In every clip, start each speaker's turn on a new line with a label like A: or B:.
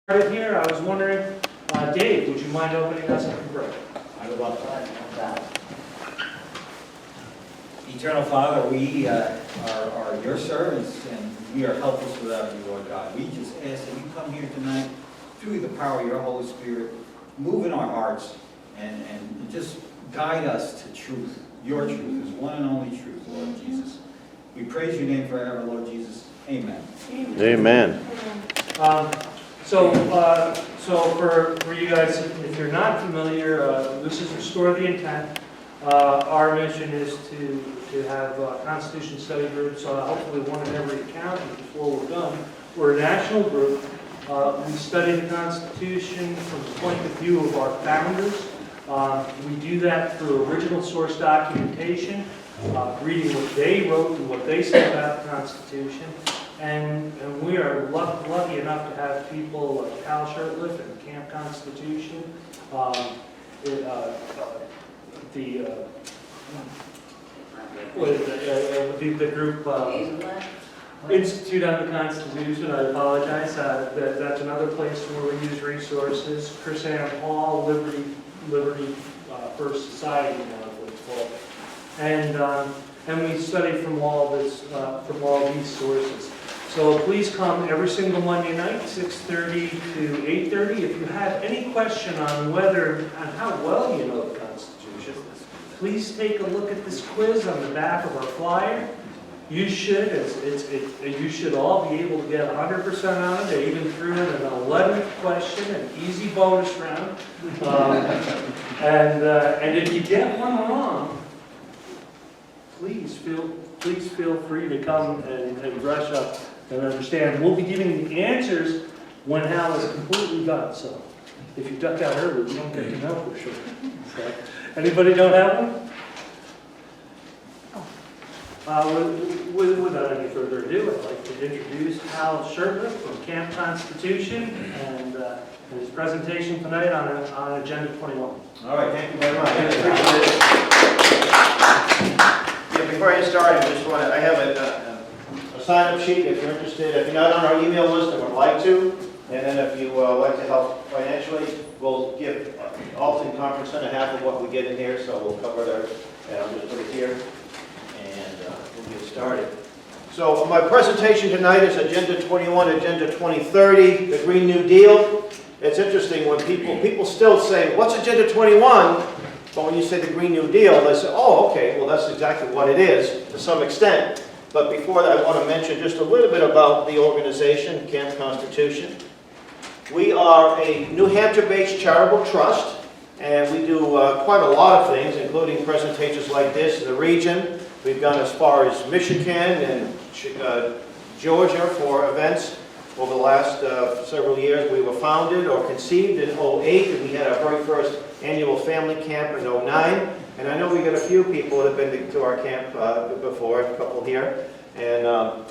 A: Right here, I was wondering, Dave, would you mind opening us up in prayer?
B: I would love that. Eternal Father, we are your servants, and we are helpless without you, Lord God. We just ask that you come here tonight through the power of your Holy Spirit, move in our hearts, and just guide us to truth. Your truth is one and only truth, Lord Jesus. We praise your name forever, Lord Jesus. Amen.
C: Amen.
A: So for you guys, if you're not familiar, this is Restore the Intent. Our mission is to have Constitution study groups, hopefully one in every county before we're done. We're a national group. We study the Constitution from the point of view of our founders. We do that through original source documentation, reading what they wrote and what they said about the Constitution. And we are lucky enough to have people like Cal Shurtleff and Camp Constitution, the group Institute on the Constitution. I apologize. That's another place where we use resources. Chris Ann Hall, Liberty First Society, what it's called, and we study from all these sources. So please come every single Monday night, 6:30 to 8:30. If you have any question on how well you know the Constitution, please take a look at this quiz on the back of our flyer. You should, you should all be able to get 100% on it. I even threw in an 11th question, an easy bonus round. And if you get one wrong, please feel free to come and brush up and understand. We'll be giving the answers when Hal is completely done. So if you duck out early, we don't get to know for sure. So, anybody don't have one? Without any further ado, I'd like to introduce Hal Shurtleff from Camp Constitution and his presentation tonight on Agenda 21.
C: All right, thank you very much. Yeah, before I get started, I have a sign-up sheet if you're interested. If you're not on our email list and would like to, and then if you like to help financially, we'll give Alton Conference Center half of what we get in here, so we'll cover it, and I'll just put it here, and we'll get started. So my presentation tonight is Agenda 21, Agenda 2030, the Green New Deal. It's interesting when people still say, what's Agenda 21? But when you say the Green New Deal, they say, oh, okay, well, that's exactly what it is to some extent. But before that, I want to mention just a little bit about the organization, Camp Constitution. We are a New Hampshire-based charitable trust, and we do quite a lot of things, including presentations like this in the region. We've gone as far as Michigan and Georgia for events over the last several years. We were founded or conceived in 2008, and we had our very first annual family camp in 2009. And I know we got a few people that have been to our camp before, a couple here. And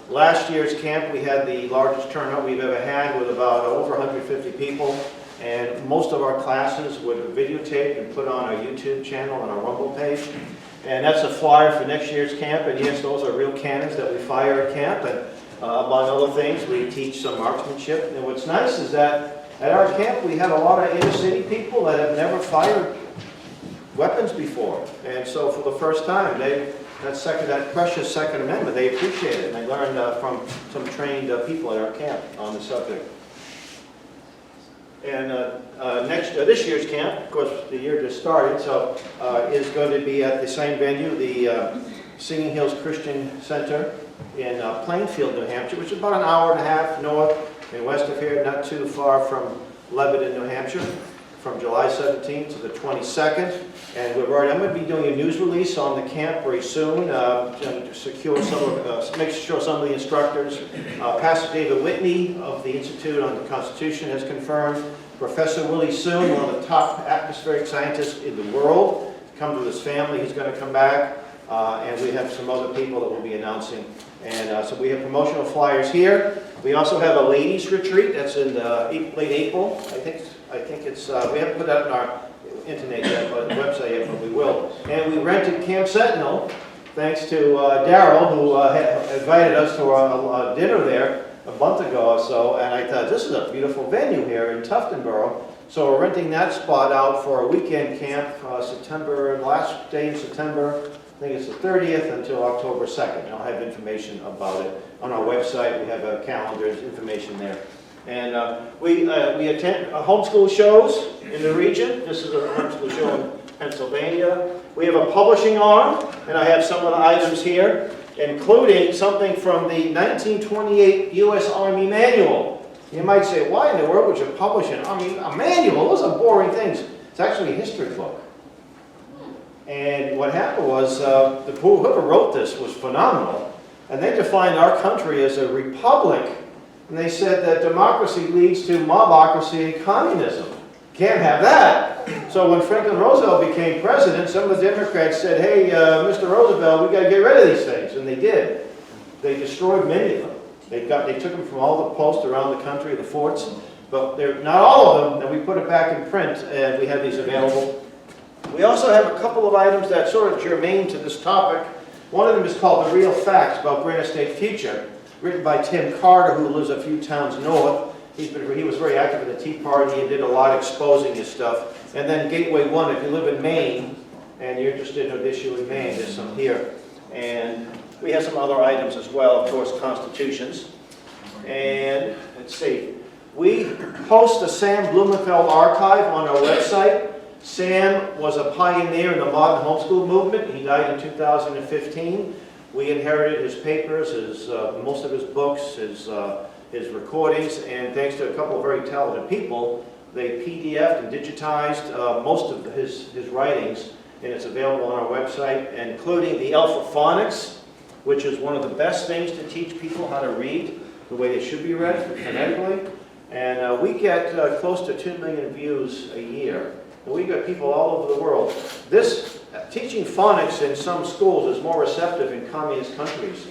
C: last year's camp, we had the largest turnout we've ever had with about over 150 people. And most of our classes were videotaped and put on our YouTube channel and our Rumble page. And that's a flyer for next year's camp. And yes, those are real cannons that we fire at camp. And among other things, we teach some marksmanship. And what's nice is that at our camp, we have a lot of inner city people that have never fired weapons before. And so for the first time, that precious Second Amendment, they appreciate it. And they learned from some trained people at our camp on the subject. And this year's camp, of course, the year just started, so is going to be at the same venue, the Singing Hills Christian Center in Plainfield, New Hampshire, which is about an hour and a half north and west of here, not too far from Lebanon, New Hampshire, from July 17th to the 22nd. And I'm going to be doing a news release on the camp very soon to secure make sure some of the instructors. Pastor David Whitney of the Institute on the Constitution has confirmed. Professor Willie Soon, one of the top atmospheric scientists in the world, come with his family. He's going to come back. And we have some other people that we'll be announcing. And so we have promotional flyers here. We also have a ladies' retreat that's in late April. I think it's, we haven't put that on our internet yet, but the website yet, but we will. And we rented Camp Sentinel, thanks to Daryl, who had invited us to our dinner there. a month ago or so, and I thought, this is a beautiful venue here in Tuftonboro. So we're renting that spot out for a weekend camp, last day in September, I think it's the 30th until October 2nd. I'll have information about it on our website. We have a calendar, there's information there. And we attend homeschool shows in the region. This is a homeschool show in Pennsylvania. We have a publishing arm, and I have some of the items here, including something from the 1928 U.S. Army Manual. You might say, why in the world would you publish a manual? Those are boring things. It's actually a history book. And what happened was, whoever wrote this was phenomenal, and they defined our country as a republic. And they said that democracy leads to mobocracy and communism. Can't have that. So when Franklin Roosevelt became president, some of the Democrats said, hey, Mr. Roosevelt, we got to get rid of these things. And they did. They destroyed many of them. They took them from all the posts around the country, the forts, but they're not all of them, and we put it back in print, and we have these available. We also have a couple of items that sort of germane to this topic. One of them is called The Real Facts About Granite State Future, written by Tim Carter, who lives a few towns north. He was very active in the Tea Party and did a lot exposing his stuff. And then Gateway 1, if you live in Maine and you're interested in an issue in Maine, there's some here. And we have some other items as well, of course, constitutions. And let's see, we host the Sam Blumenfeld archive on our website. Sam was a pioneer in the modern homeschool movement. He died in 2015. We inherited his papers, most of his books, his recordings, and thanks to a couple of very talented people, they PDF'd and digitized most of his writings, and it's available on our website, including the Alpha Phonics, which is one of the best things to teach people how to read the way they should be read phonetically. And we get close to 2 million views a year. And we got people all over the world. Teaching phonics in some schools is more receptive in communist countries.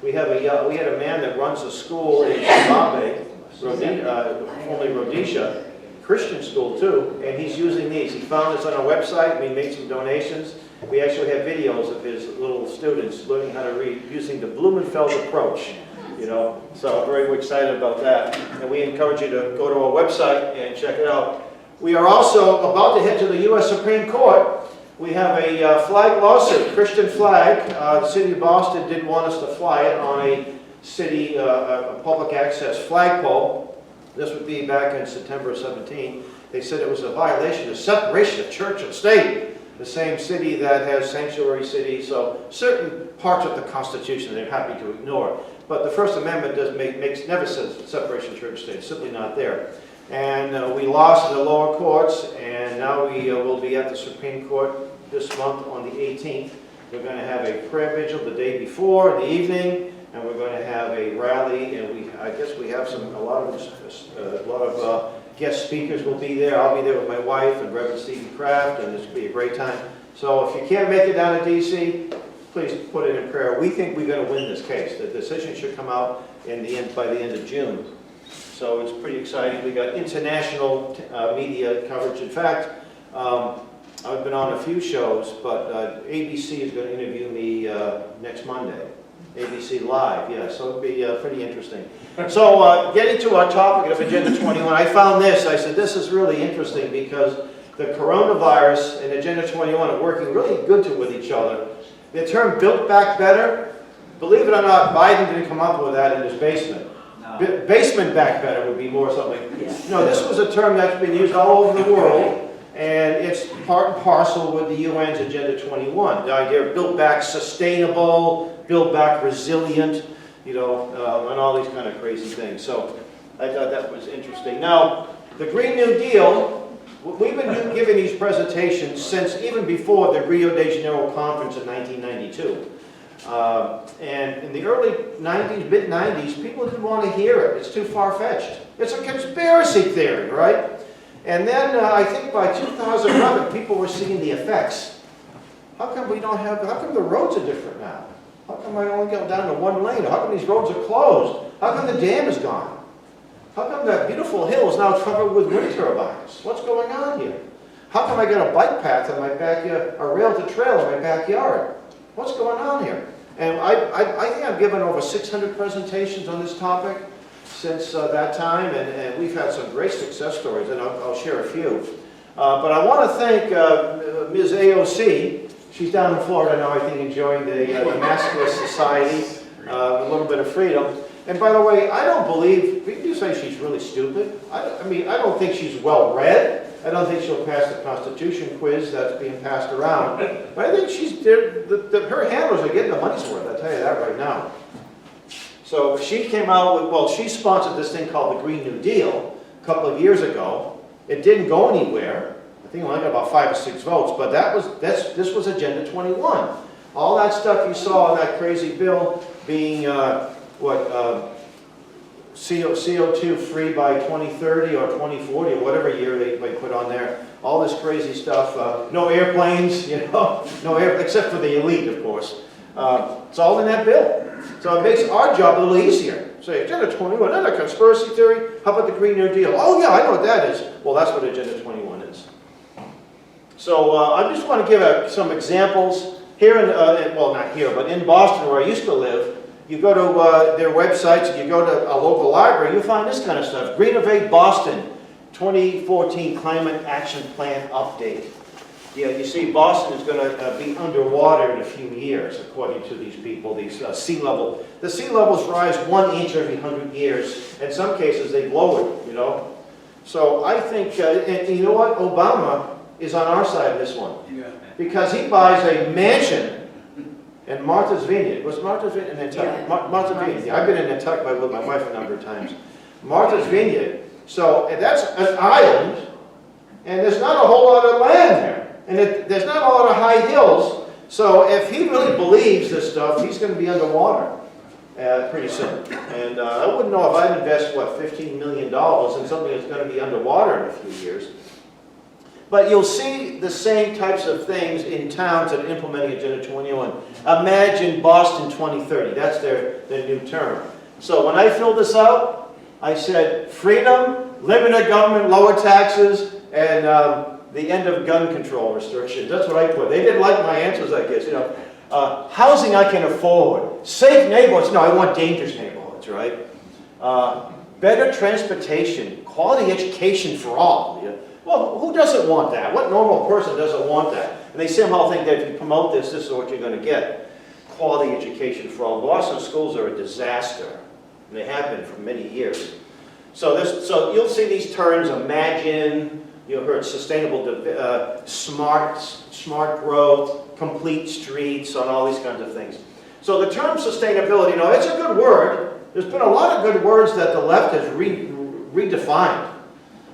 C: We had a man that runs a school in Zimbabwe, formerly Rhodesia, Christian school too, and he's using these. He found this on our website. We made some donations. We actually have videos of his little students learning how to read using the Blumenfeld approach. So very excited about that. And we encourage you to go to our website and check it out. We are also about to head to the U.S. Supreme Court. We have a flag lawsuit, Christian flag. The city of Boston didn't want us to fly it on a city public access flagpole. This would be back in September 17. They said it was a violation of separation of church and state. The same city that has sanctuary cities, so certain parts of the Constitution they're happy to ignore. But the First Amendment never says separation of church and state. It's simply not there. And we lost in the lower courts, and now we will be at the Supreme Court this month on the 18th. We're going to have a prayer vigil the day before, in the evening, and we're going to have a rally, and I guess we have a lot of guest speakers will be there. I'll be there with my wife and Reverend Stephen Kraft, and this will be a great time. So if you can't make it down to D.C., please put it in prayer. We think we're going to win this case. The decision should come out by the end of June. So it's pretty exciting. We got international media coverage. In fact, I've been on a few shows, but ABC is going to interview me next Monday. ABC Live, yeah, so it'll be pretty interesting. So getting to our topic of Agenda 21, I found this. I said, this is really interesting because the coronavirus and Agenda 21 are working really good with each other. The term Build Back Better, believe it or not, Biden didn't come up with that in his basement. No. Basement back better would be more something. Yeah. No, this was a term that's been used all over the world, and it's part and parcel with the UN's Agenda 21. The idea of build back sustainable, build back resilient, and all these kind of crazy things. So I thought that was interesting. Now, the Green New Deal, we've been giving these presentations since even before the Rio de Janeiro conference in 1992. And in the early 90s, mid-90s, people didn't want to hear it. It's too far-fetched. It's a conspiracy theory, right? And then I think by 2011, people were seeing the effects. How come the roads are different now? How come I only go down to one lane? How come these roads are closed? How come the dam is gone? How come that beautiful hill is now covered with wind turbines? What's going on here? How come I got a bike path in my backyard, a rail-to-trail in my backyard? What's going on here? And I think I've given over 600 presentations on this topic. since that time, and we've had some great success stories, and I'll share a few. But I want to thank Ms. AOC. She's down in Florida now, I think, enjoying the Maskless Society, a little bit of freedom. And by the way, I don't believe, people do say she's really stupid. I mean, I don't think she's well-read. I don't think she'll pass the Constitution quiz that's being passed around. But I think her handlers are getting the money's worth, I'll tell you that right now. So she came out with, well, she sponsored this thing called the Green New Deal a couple of years ago. It didn't go anywhere. I think it only got about 5 or 6 votes, but this was Agenda 21. All that stuff you saw in that crazy bill being, CO2 free by 2030 or 2040 or whatever year they put on there. All this crazy stuff. No airplanes, you know, except for the elite, of course. It's all in that bill. So it makes our job a little easier. Say, Agenda 21, another conspiracy theory? How about the Green New Deal? Oh yeah, I know what that is. Well, that's what Agenda 21 is. So I just want to give some examples. Here in, well not here, but in Boston where I used to live, you go to their websites, you go to a local library, you find this kind of stuff. Greenovate Boston 2014 Climate Action Plan Update. Yeah, you see Boston is going to be underwater in a few years, according to these people, these sea level. The sea levels rise 1 inch every 100 years. In some cases, they blow it, you know. So I think, and you know what? Obama is on our side of this one. Yeah. Because he buys a mansion in Martha's Vineyard. Was Martha's Vineyard in Nantucket? Yeah. Martha's Vineyard. I've been in Nantucket with my wife a number of times. Martha's Vineyard. So that's an island, and there's not a whole lot of land there. And there's not a lot of high hills. So if he really believes this stuff, he's going to be underwater pretty soon. And I wouldn't know if I'd invest, what, $15 million in something that's going to be underwater in a few years. But you'll see the same types of things in towns that are implementing Agenda 21. Imagine Boston 2030. That's their new term. So when I filled this out, I said freedom, limited government, lower taxes, and the end of gun control restrictions. That's what I put. They didn't like my answers, I guess. You know, housing I can afford. Safe neighborhoods. No, I want dangerous neighborhoods, right? Better transportation, quality education for all. Yeah. Well, who doesn't want that? What normal person doesn't want that? And they somehow think that if you promote this, this is what you're going to get. Quality education for all. Boston schools are a disaster, and they have been for many years. So you'll see these terms, imagine, you heard sustainable, smart growth, complete streets, and all these kinds of things. So the term sustainability, you know, it's a good word. There's been a lot of good words that the left has redefined.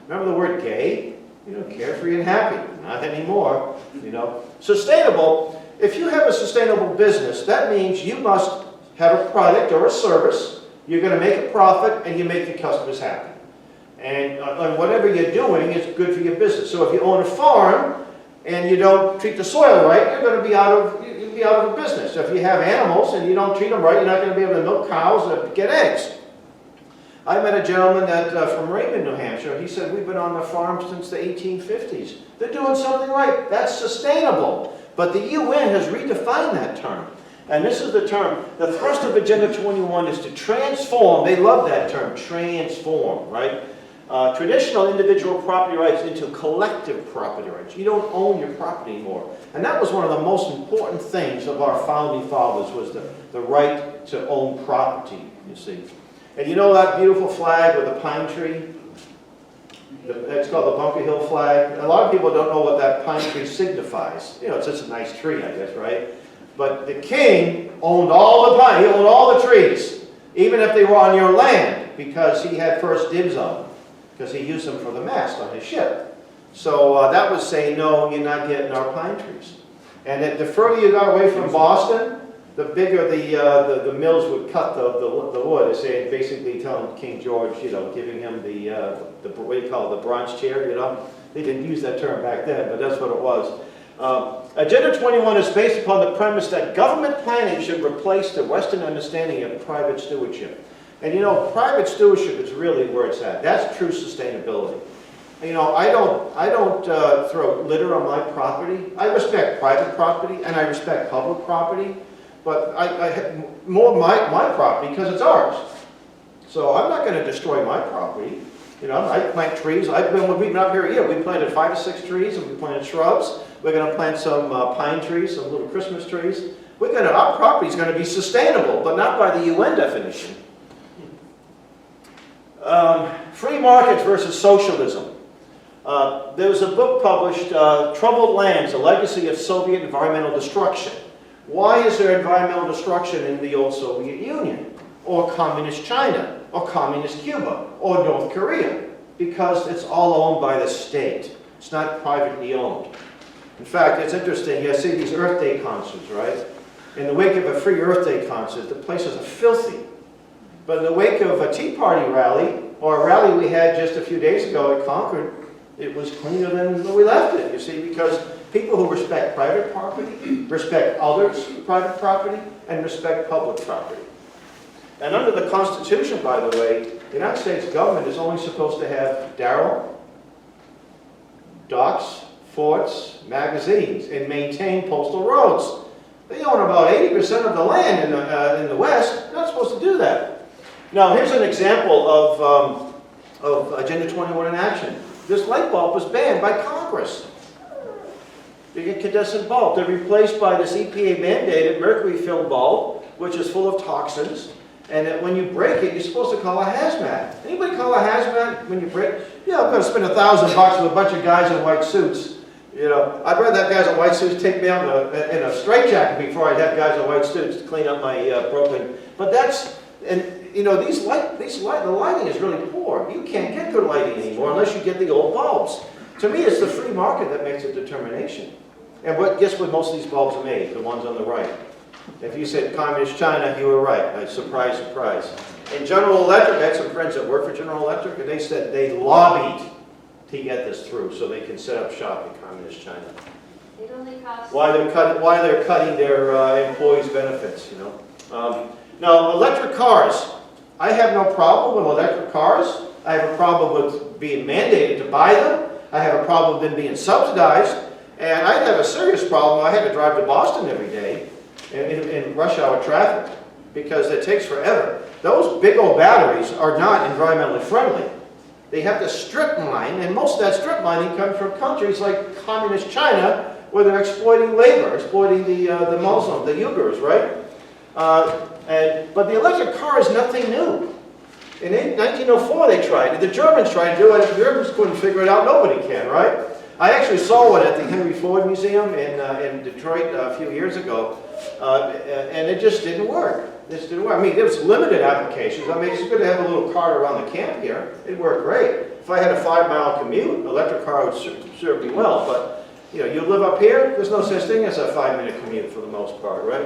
C: Remember the word gay? You know, carefree and happy. Not anymore, you know. Sustainable, if you have a sustainable business, that means you must have a product or a service, you're going to make a profit, and you make the customers happy. And whatever you're doing is good for your business. So if you own a farm and you don't treat the soil right, you're going to be out of a business. So if you have animals and you don't treat them right, you're not going to be able to milk cows or get eggs. I met a gentleman from Raymond, New Hampshire. He said, we've been on the farm since the 1850s. They're doing something right. That's sustainable. But the UN has redefined that term. And this is the term. The thrust of Agenda 21 is to transform. They love that term, transform, right? Traditional individual property rights into collective property rights. You don't own your property anymore. And that was one of the most important things of our founding fathers, was the right to own property, you see. And you know that beautiful flag with the pine tree? It's called the Bunker Hill flag. A lot of people don't know what that pine tree signifies. You know, it's just a nice tree, I guess, right? But the king owned all the pine, he owned all the trees, even if they were on your land, because he had first dibs on them, because he used them for the mast on his ship. So that was saying, no, you're not getting our pine trees. And the further you got away from Boston, the bigger the mills would cut the wood. They say, basically telling King George, you know, giving him the what do you call it, the bronze chair, you know. They didn't use that term back then, but that's what it was. Agenda 21 is based upon the premise that government planning should replace the Western understanding of private stewardship. And you know, private stewardship is really where it's at. That's true sustainability. You know, I don't throw litter on my property. I respect private property and I respect public property, but I more my property because it's ours. So I'm not going to destroy my property. You know, I plant trees. We've been up here, we planted 5 or 6 trees, and we planted shrubs. We're going to plant some pine trees, some little Christmas trees. Our property is going to be sustainable, but not by the UN definition. Free markets versus socialism. There was a book published, Troubled Lands, A Legacy of Soviet Environmental Destruction. Why is there environmental destruction in the old Soviet Union, or communist China, or communist Cuba, or North Korea? Because it's all owned by the state. It's not privately owned. In fact, it's interesting, you see these Earth Day concerts, right? In the wake of a free Earth Day concert, the places are filthy. But in the wake of a Tea Party rally, or a rally we had just a few days ago at Concord, it was cleaner than when we left it, you see, because people who respect private property, respect others' private property, and respect public property. And under the Constitution, by the way, the United States government is only supposed to have Darrow, docks, forts, magazines, and maintain postal roads. They own about 80% of the land in the West. They're not supposed to do that. Now, here's an example of Agenda 21 in action. This light bulb was banned by Congress. The incandescent bulb. They're replaced by this EPA-mandated mercury-filled bulb, which is full of toxins. And that when you break it, you're supposed to call a hazmat. Anybody call a hazmat when you break? Yeah, I'm going to spend $1,000 with a bunch of guys in white suits. You know, I'd rather have guys in white suits take me out in a straitjacket before I'd have guys in white suits to clean up my broken. But that's, and you know, the lighting is really poor. You can't get good lighting anymore unless you get the old bulbs. To me, it's the free market that makes a determination. And guess what most of these bulbs are made? The ones on the right. If you said communist China, you were right. Surprise, surprise. In General Electric, I had some friends that work for General Electric, and they said they lobbied to get this through so they can set up shop in communist China.
D: It only costs...
C: Why they're cutting their employees' benefits, you know. Now, electric cars. I have no problem with electric cars. I have a problem with being mandated to buy them. I have a problem with them being subsidized. And I have a serious problem. I had to drive to Boston every day in rush hour traffic because it takes forever. Those big old batteries are not environmentally friendly. They have to strip mine, and most of that strip mining comes from countries like communist China, where they're exploiting labor, exploiting the Muslims, the Uyghurs, right? But the electric car is nothing new. In 1904 they tried it. The Germans tried to do it. If the Germans couldn't figure it out, nobody can, right? I actually saw one at the Henry Ford Museum in Detroit a few years ago, and it just didn't work. This didn't work. I mean, there was limited applications. I mean, it's good to have a little car around the camp here. It'd work great. If I had a 5-mile commute, an electric car would serve me well. But you know, you live up here, there's no such thing as a 5-minute commute for the most part, right?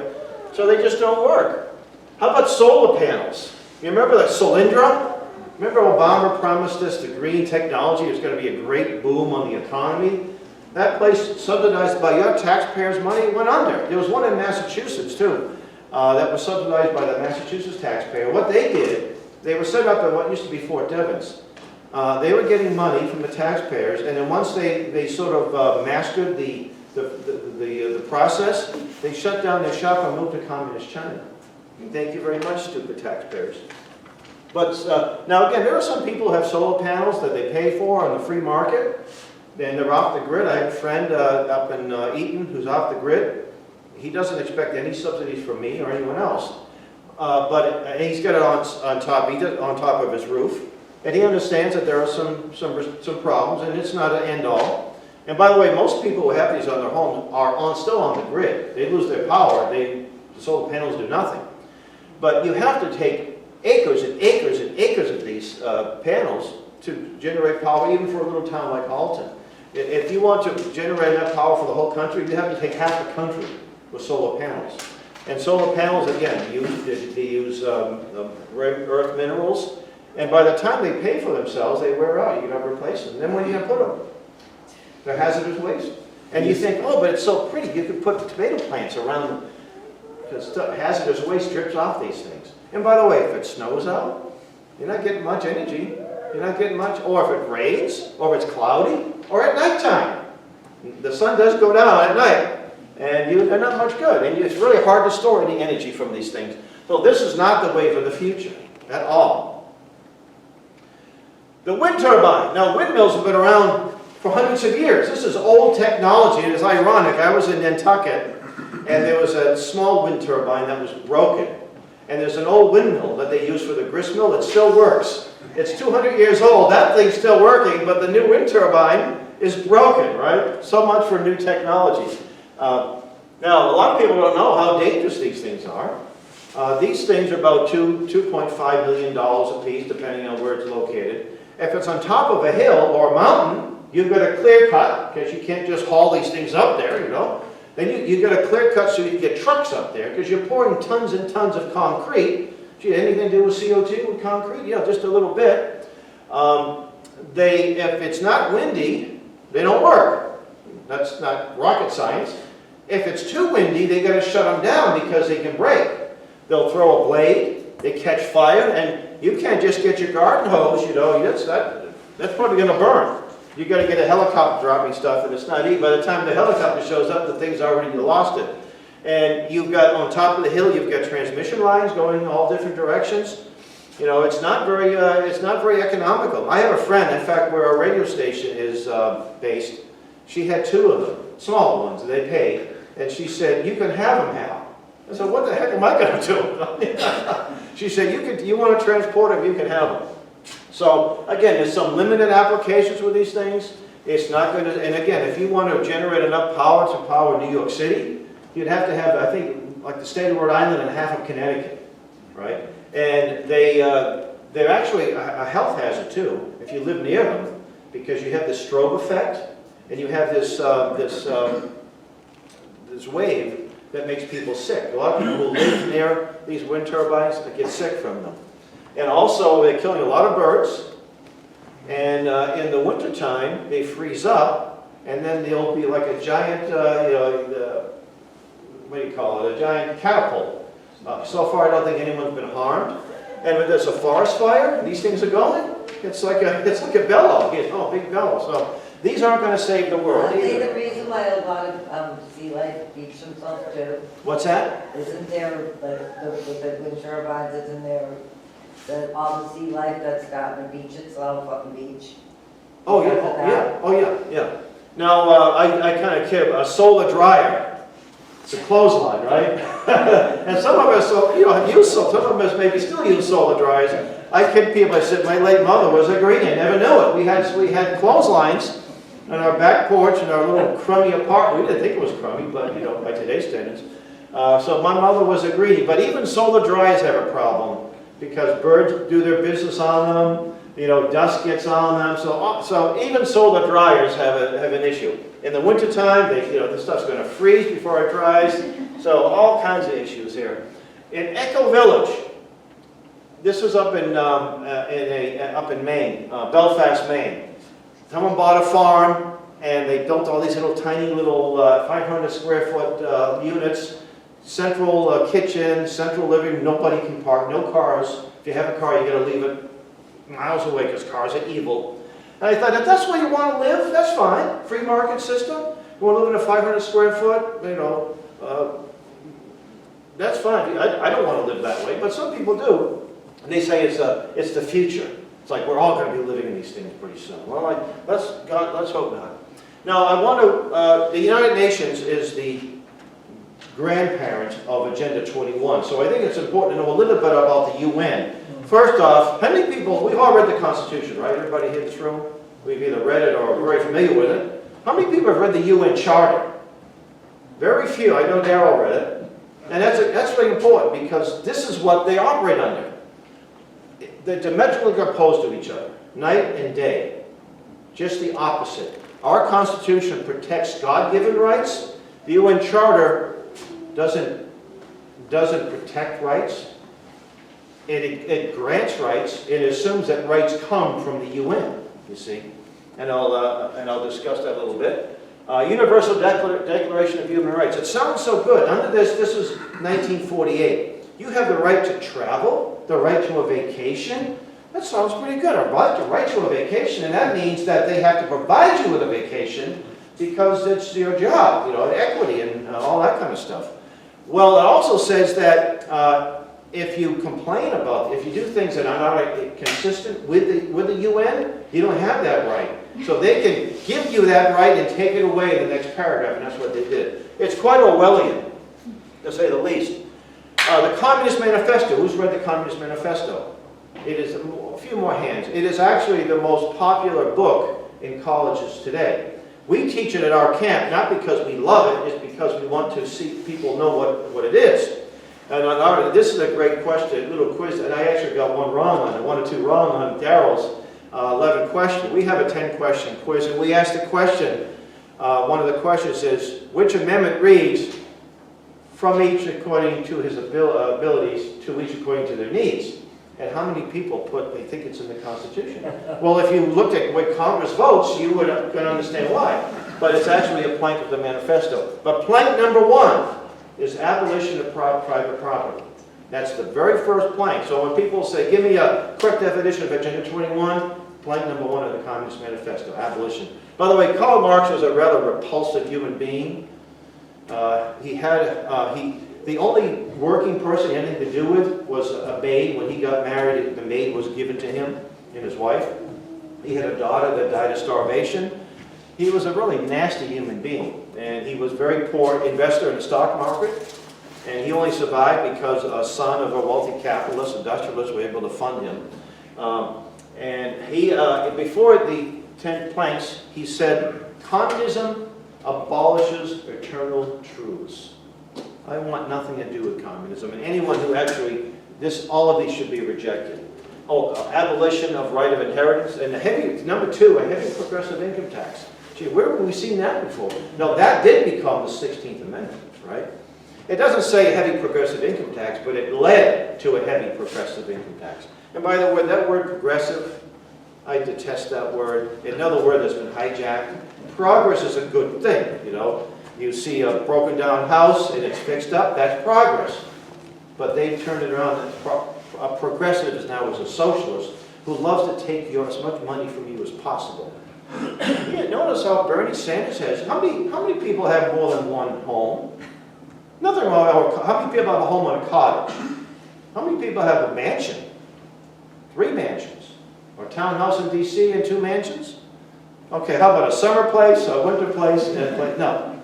C: So they just don't work. How about solar panels? You remember that Solyndra? Remember Obama promised us the green technology was going to be a great boom on the economy? That place, subsidized by your taxpayers' money, went under. There was one in Massachusetts, too, that was subsidized by the Massachusetts taxpayer. What they did, they were set up at what used to be Fort Devens. They were getting money from the taxpayers, and then once they sort of mastered the process, they shut down their shop and moved to communist China. Thank you very much, stupid taxpayers. But now again, there are some people who have solar panels that they pay for on the free market, and they're off the grid. I have a friend up in Eaton who's off the grid. He doesn't expect any subsidies from me or anyone else, but he's got it on top of his roof, and he understands that there are some problems, and it's not an end all. And by the way, most people who have these on their homes are still on the grid. They lose their power. The solar panels do nothing. But you have to take acres and acres and acres of these panels to generate power, even for a little town like Alton. If you want to generate enough power for the whole country, you have to take half the country with solar panels. And solar panels, again, they use earth minerals, and by the time they pay for themselves, they wear out. You're going to replace them. Then where are you going to put them? They're hazardous waste. And you think, oh, but it's so pretty. You could put tomato plants around them. Because hazardous waste drips off these things. And by the way, if it snows out, you're not getting much energy. You're not getting much. Or if it rains, or if it's cloudy, or at nighttime. The sun does go down at night, and they're not much good. And it's really hard to store any energy from these things. So this is not the way for the future at all. The wind turbine. Now, windmills have been around for hundreds of years. This is old technology, and it's ironic. I was in Nantucket, and there was a small wind turbine that was broken. And there's an old windmill that they use for the grist mill that still works. It's 200 years old. That thing's still working, but the new wind turbine is broken, right? So much for new technology. Now, a lot of people don't know how dangerous these things are. These things are about $2.5 million a piece, depending on where it's located. If it's on top of a hill or a mountain, you've got a clear cut, because you can't just haul these things up there, you know. Then you've got a clear cut so you can get trucks up there, because you're pouring tons and tons of concrete. Gee, anything to do with CO2 with concrete? Yeah, just a little bit. If it's not windy, they don't work. That's not rocket science. If it's too windy, they got to shut them down because they can break. They'll throw a blade, they catch fire, and you can't just get your garden hose, you know, that's probably going to burn. You got to get a helicopter dropping stuff, and it's not easy. By the time the helicopter shows up, the thing's already lost it. And you've got, on top of the hill, you've got transmission lines going in all different directions. You know, it's not very economical. I have a friend, in fact, where our radio station is based, she had 2 of them, small ones, they paid, and she said, "You can have them, Hal." I said, "What the heck am I going to do?" She said, you want to transport them, you can have them. So, again, there's some limited applications with these things. It's not going to, and again, if you want to generate enough power to power New York City, you'd have to have, I think, like the state of Rhode Island and half of Connecticut, right? And they're actually a health hazard, too, if you live near them, because you have this strobe effect, and you have this wave that makes people sick. A lot of people who live near these wind turbines get sick from them. And also, they're killing a lot of birds. And in the wintertime, they freeze up, and then they'll be like a giant, what do you call it, a giant catapult. So far, I don't think anyone's been harmed. And when there's a forest fire, these things are going. It's like a bellow, you know, a big bellow. So these aren't going to save the world
E: Aren't they
C: either.
E: the reason why a lot of sea life beach themselves too?
C: What's that?
E: Isn't there, the wind turbines, isn't there, all the sea life that's got in the beach itself, up in the beach?
C: Oh yeah. Now I kind of kid. A solar dryer. It's a clothesline, right? And some of us, some of us maybe still use solar dryers. I kid people. I said my late mother was a greenie. I never knew it. We had clotheslines on our back porch in our little crummy apartment. We didn't think it was crummy, but by today's standards. So my mother was a greenie. But even solar dryers have a problem because birds do their business on them. Dust gets on them. So even solar dryers have an issue. In the wintertime, the stuff's going to freeze before it dries. So all kinds of issues here. In Echo Village, this was up in Maine, Belfast, Maine. Someone bought a farm, and they built all these tiny 500 square foot units, central kitchen, central living. Nobody can park, no cars. If you have a car, you got to leave it miles away because cars are evil. And I thought, if that's where you want to live, that's fine. Free market system. You want to live in a 500 square foot, that's fine. I don't want to live that way, but some people do. And they say it's the future. It's like we're all going to be living in these things pretty soon. Well, let's hope not. Now, I want to. The United Nations is the grandparent of Agenda 21, so I think it's important to know a little bit about the UN. First off, how many people, we've all read the Constitution, right? Everybody here in this room? We've either read it or are very familiar with it. How many people have read the UN Charter? Very few. I know Darrell read it. And that's really important because this is what they operate under. They're diametrically opposed to each other, night and day. Just the opposite. Our Constitution protects God-given rights. The UN Charter doesn't protect rights. It grants rights. It assumes that rights come from the UN, you see. And I'll discuss that a little bit. Universal Declaration of Human Rights. It sounds so good. Under this is 1948. You have the right to travel, the right to a vacation. That sounds pretty good. A right to a vacation, and that means that they have to provide you with a vacation because it's your job, equity and all that kind of stuff. Well, it also says that if you complain about, if you do things that are not consistent with the UN, you don't have that right. So they can give you that right and take it away in the next paragraph, and that's what they did. It's quite Orwellian, to say the least. The Communist Manifesto, who's read the Communist Manifesto? It is a few more hands. It is actually the most popular book in colleges today. We teach it at our camp, not because we love it, it's because we want to see people know what it is. And this is a great question, a little quiz, and I actually got one or two wrong on Daryl's 11 question. We have a 10-question quiz, and we asked the question, one of the questions is, which amendment reads, from each according to his abilities, to each according to their needs? And how many people put, they think it's in the Constitution? Well, if you looked at what Congress votes, you would can understand why. But it's actually a plank of the manifesto. But plank number 1 is abolition of private property. That's the very first plank. So when people say, give me a quick definition of Agenda 21, plank number 1 of the Communist Manifesto, abolition. By the way, Karl Marx was a rather repulsive human being. The only working person he had anything to do with was a maid. When he got married, the maid was given to him and his wife. He had a daughter that died of starvation. He was a really nasty human being, and he was a very poor investor in the stock market, and he only survived because a son of a wealthy capitalist, industrialist, were able to fund him. And he, before the 10 planks, he said, communism abolishes eternal truths. I want nothing to do with communism, and anyone who actually, all of these should be rejected. Oh, abolition of right of inheritance, and number 2, a heavy progressive income tax. Gee, where have we seen that before? No, that did become the 16th Amendment, right? It doesn't say heavy progressive income tax, but it led to a heavy progressive income tax. And by the way, that word progressive, I detest that word. Another word that's been hijacked. Progress is a good thing, you know. You see a broken down house and it's fixed up, that's progress. But they've turned it around. A progressive is now a socialist who loves to take as much money from you as possible. Yeah, notice how Bernie Sanders has. How many people have more than one home? Nothing wrong. How many people have a home on a cottage? How many people have a mansion? 3 mansions. Or a townhouse in D.C. and 2 mansions? Okay, how about a summer place, a winter place, and a place? No.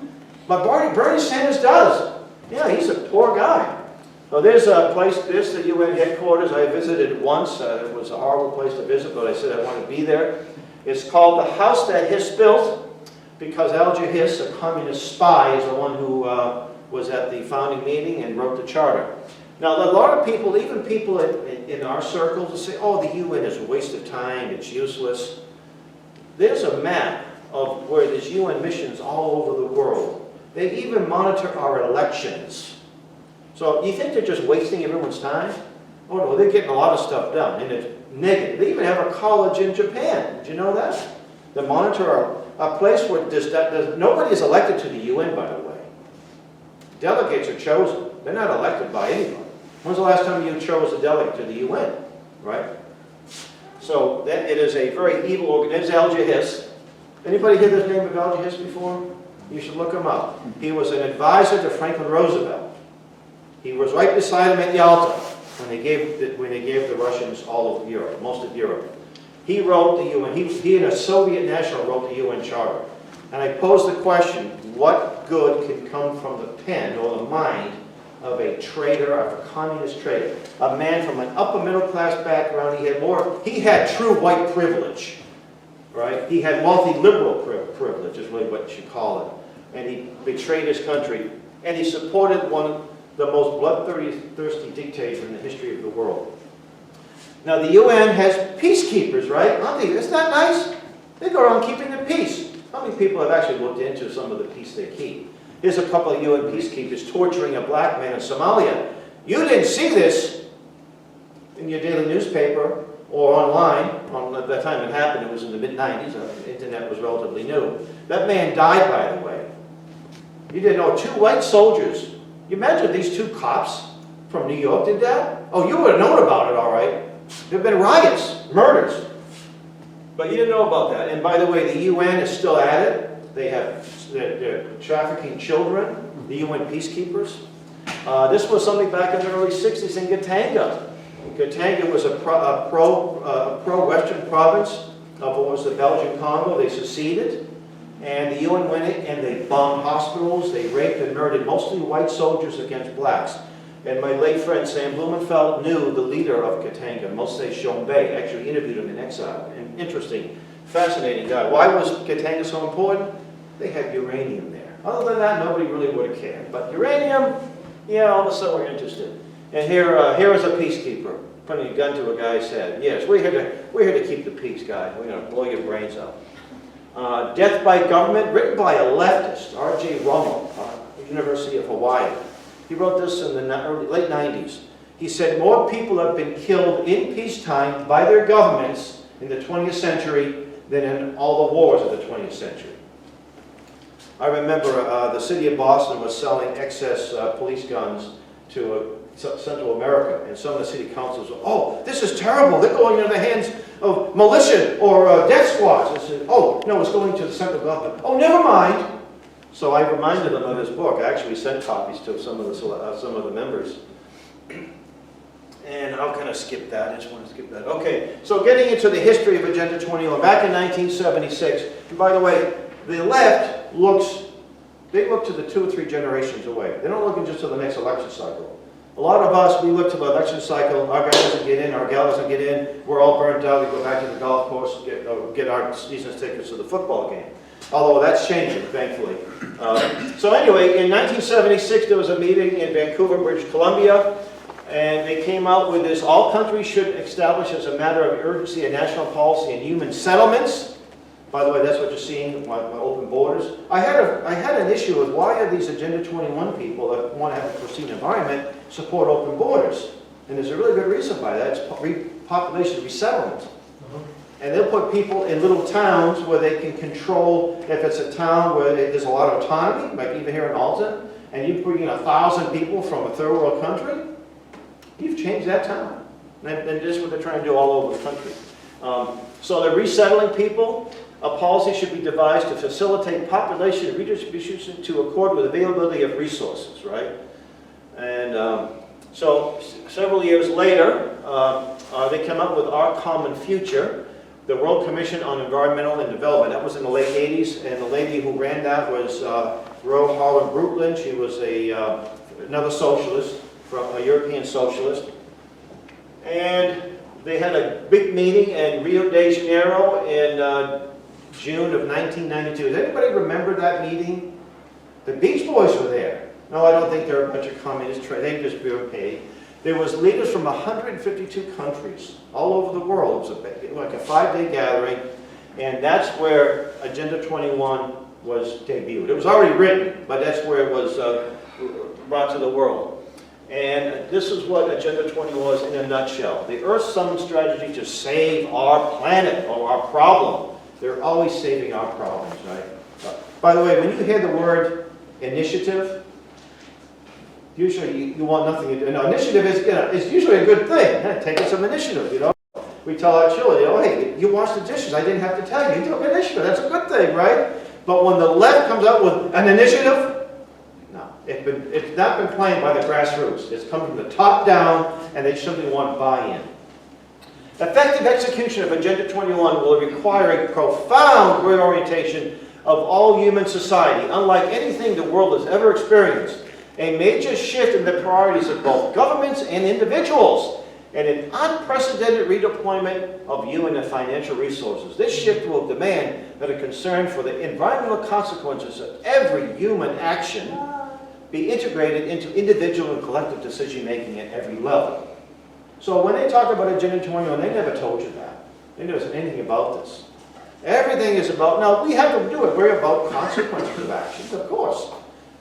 C: But Bernie Sanders does. Yeah, he's a poor guy. So there's a place, there's the UN headquarters. I visited once. It was a horrible place to visit, but I said I want to be there. It's called the House That Hiss Built, because Alger Hiss, a communist spy, is the one who was at the founding meeting and wrote the charter. Now, a lot of people, even people in our circles, will say, oh, the UN is a waste of time, it's useless. There's a map of where there's UN missions all over the world. They even monitor our elections. So you think they're just wasting everyone's time? Oh no, they're getting a lot of stuff done, and it's negative. They even have a college in Japan. Did you know that? They monitor a place where nobody is elected to the UN, by the way. Delegates are chosen. They're not elected by anyone. When's the last time you chose a delegate to the UN? Right? So it is a very evil organization. There's Alger Hiss. Anybody hear the name of Alger Hiss before? You should look him up. He was an advisor to Franklin Roosevelt. He was right beside him at Yalta when they gave the Russians all of Europe, most of Europe. He wrote the UN. He and a Soviet national wrote the UN Charter. And I posed the question: what good can come from the pen or the mind of a traitor, of a communist traitor, a man from an upper middle class background? He had true white privilege. Right? He had multi-liberal privilege, is really what you should call it. And he betrayed his country. And he supported one of the most bloodthirsty dictators in the history of the world. Now the UN has peacekeepers, right? Isn't that nice? They go around keeping the peace. How many people have actually looked into some of the peace they keep? Here's a couple of UN peacekeepers torturing a black man in Somalia. You didn't see this in your daily newspaper or online. At that time it happened, it was in the mid-90s. The internet was relatively new. That man died, by the way. You didn't know 2 white soldiers. You imagine these 2 cops from New York did that? Oh, you would have known about it, all right. There have been riots, murders. But you didn't know about that. And by the way, the UN is still at it. They're trafficking children, the UN peacekeepers. This was something back in the early 60s in Katanga. Katanga was a pro-Western province of what was the Belgian Congo. They seceded, and the UN went in and they bombed hospitals. They raped and murdered mostly white soldiers against blacks. And my late friend Sam Blumenfeld knew the leader of Katanga, Mose Shombe, actually interviewed him in exile. An interesting, fascinating guy. Why was Katanga so important? They had uranium there. Other than that, nobody really would have cared. But uranium, yeah, all of a sudden we're interested. And here is a peacekeeper putting a gun to a guy's head. Yes, we're here to keep the peace, guy. We're going to blow your brains out. Death by Government, written by a leftist, R.J. Romo, University of Hawaii. He wrote this in the late 90s. He said, more people have been killed in peacetime by their governments in the 20th century than in all the wars of the 20th century. I remember the city of Boston was selling excess police guns to Central America, and some of the city councils were, oh, this is terrible. They're going into the hands of militia or death squads. I said, oh, no, it's going to the central government. Oh, never mind. So I reminded them of this book. I actually sent copies to some of the members. And I'll kind of skip that. I just want to skip that. Okay, so getting into the history of Agenda 21. Back in 1976, and by the way, the left they look to the 2 or 3 generations away. They're not looking just to the next election cycle. A lot of us, we look to the election cycle. Our guy doesn't get in, our gal doesn't get in. We're all burnt out. We go back to the golf course, get our season tickets to the football game. Although that's changing, thankfully. So anyway, in 1976, there was a meeting in Vancouver, British Columbia, and they came out with this: all countries should establish as a matter of urgency a national policy in human settlements. By the way, that's what you're seeing with open borders. I had an issue with why are these Agenda 21 people that want to have a pristine environment support open borders? And there's a really good reason why that. It's population resettlement. And they'll put people in little towns where they can control, if it's a town where there's a lot of autonomy, like even here in Alton, and you bring in 1,000 people from a third world country, you've changed that town. And this is what they're trying to do all over the country. So they're resettling people. A policy should be devised to facilitate population redistribution to accord with availability of resources, right? And so several years later, they come up with Our Common Future, the World Commission on Environmental and Development. That was in the late 80s, and the lady who ran that was Ro Harlem Brundtland. She was another socialist, a European socialist. And they had a big meeting in Rio de Janeiro in June of 1992. Does anybody remember that meeting? The Beach Boys were there. No, I don't think they're a bunch of communists. They just were paid. There was leaders from 152 countries all over the world. It was like a 5-day gathering, and that's where Agenda 21 was debuted. It was already written, but that's where it was brought to the world. And this is what Agenda 21 was in a nutshell. The Earth Summit strategy to save our planet or our problem. They're always saving our problems, right? By the way, when you hear the word initiative, usually you want nothing to do. No, initiative is usually a good thing. Yeah, taking some initiative, you know. We tell our children, hey, you washed the dishes. I didn't have to tell you. You took initiative. That's a good thing, right? But when the left comes out with an initiative, no. It's not been planned by the grassroots. It's come from the top down, and they simply want buy-in. Effective execution of Agenda 21 will require a profound reorientation of all human society, unlike anything the world has ever experienced. A major shift in the priorities of both governments and individuals, and an unprecedented redeployment of human and financial resources. This shift will demand that a concern for the environmental consequences of every human action be integrated into individual and collective decision-making at every level. So when they talk about Agenda 21, they never told you that. They never said anything about this. Everything is about, now we have to do it, we're about consequences of actions, of course.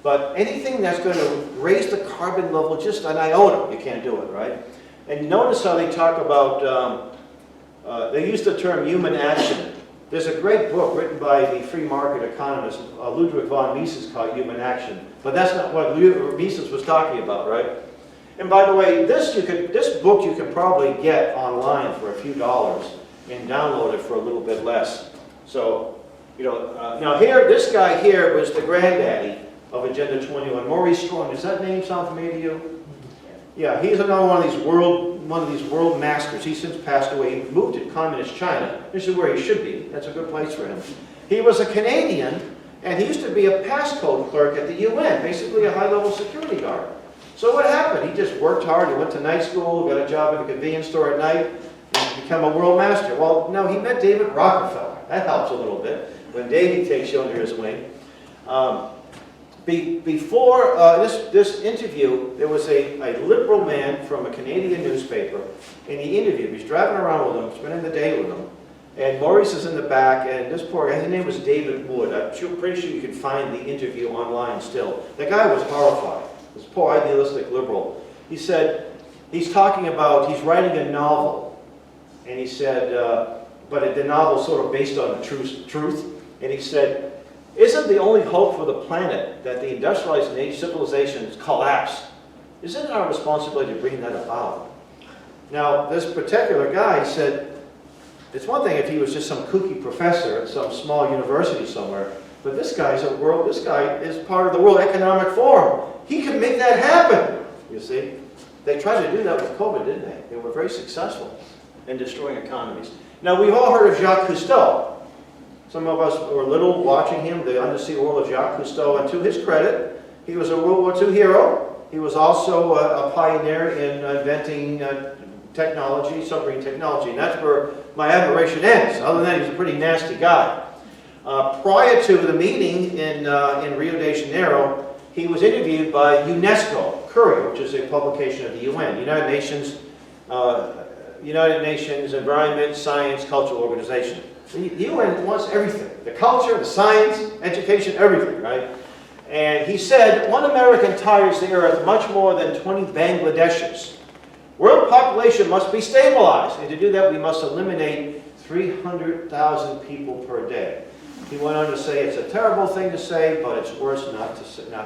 C: But anything that's going to raise the carbon level just an iota, you can't do it, right? And notice how they talk about, they use the term human action. There's a great book written by the free market economist, Ludwig von Mises, called Human Action. But that's not what Mises was talking about, right? And by the way, this book you can probably get online for a few dollars and download it for a little bit less. So, now here, this guy here was the granddaddy of Agenda 21. Maurice Strong, does that name sound familiar to you? Yeah, he's another one of these world masters. He's since passed away. He moved to communist China. This is where he should be. That's a good place for him. He was a Canadian, and he used to be a passcode clerk at the UN, basically a high-level security guard. So what happened? He just worked hard. He went to night school, got a job at a convenience store at night, and became a world master. Well, no, he met David Rockefeller. That helps a little bit when David takes you under his wing. Before this interview, there was a liberal man from a Canadian newspaper, and he interviewed him. He's driving around with him, spending the day with him. And Maurice is in the back, and this poor guy, his name was David Wood. I'm pretty sure you can find the interview online still. The guy was horrified, this poor idealistic liberal. He said, he's talking about, he's writing a novel, and he said, but the novel's sort of based on the truth, and he said, isn't the only hope for the planet that the industrialized civilizations collapse? Isn't it our responsibility to bring that about? Now, this particular guy said, it's one thing if he was just some kooky professor at some small university somewhere, but this guy is part of the World Economic Forum. He can make that happen, you see. They tried to do that with COVID, didn't they? They were very successful in destroying economies. Now, we've all heard of Jacques Cousteau. Some of us were little watching him, the undersea world of Jacques Cousteau, and to his credit, he was a World War II hero. He was also a pioneer in inventing technology, submarine technology, and that's where my admiration ends. Other than that, he's a pretty nasty guy. Prior to the meeting in Rio de Janeiro, he was interviewed by UNESCO, Curie, which is a publication of the UN, United Nations Environment, Science, Cultural Organization. The UN wants everything, the culture, the science, education, everything, right? And he said, one American tires the earth much more than 20 Bangladeshis. World population must be stabilized, and to do that we must eliminate 300,000 people per day. He went on to say it's a terrible thing to say, but it's worse not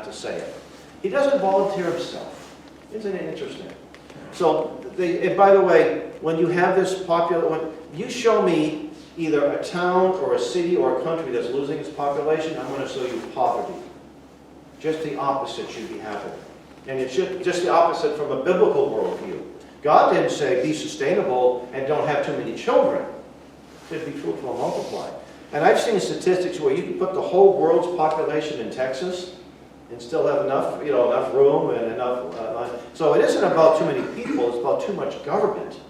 C: to say it. He doesn't volunteer himself. Isn't it interesting? So, and by the way, when you have this when you show me either a town or a city or a country that's losing its population, I'm going to show you poverty. Just the opposite should be happening. And it should just the opposite from a biblical worldview. God didn't say be sustainable and don't have too many children. It should be fruitful and multiply. And I've seen statistics where you can put the whole world's population in Texas and still have enough, enough room and enough. So it isn't about too many people, it's about too much government.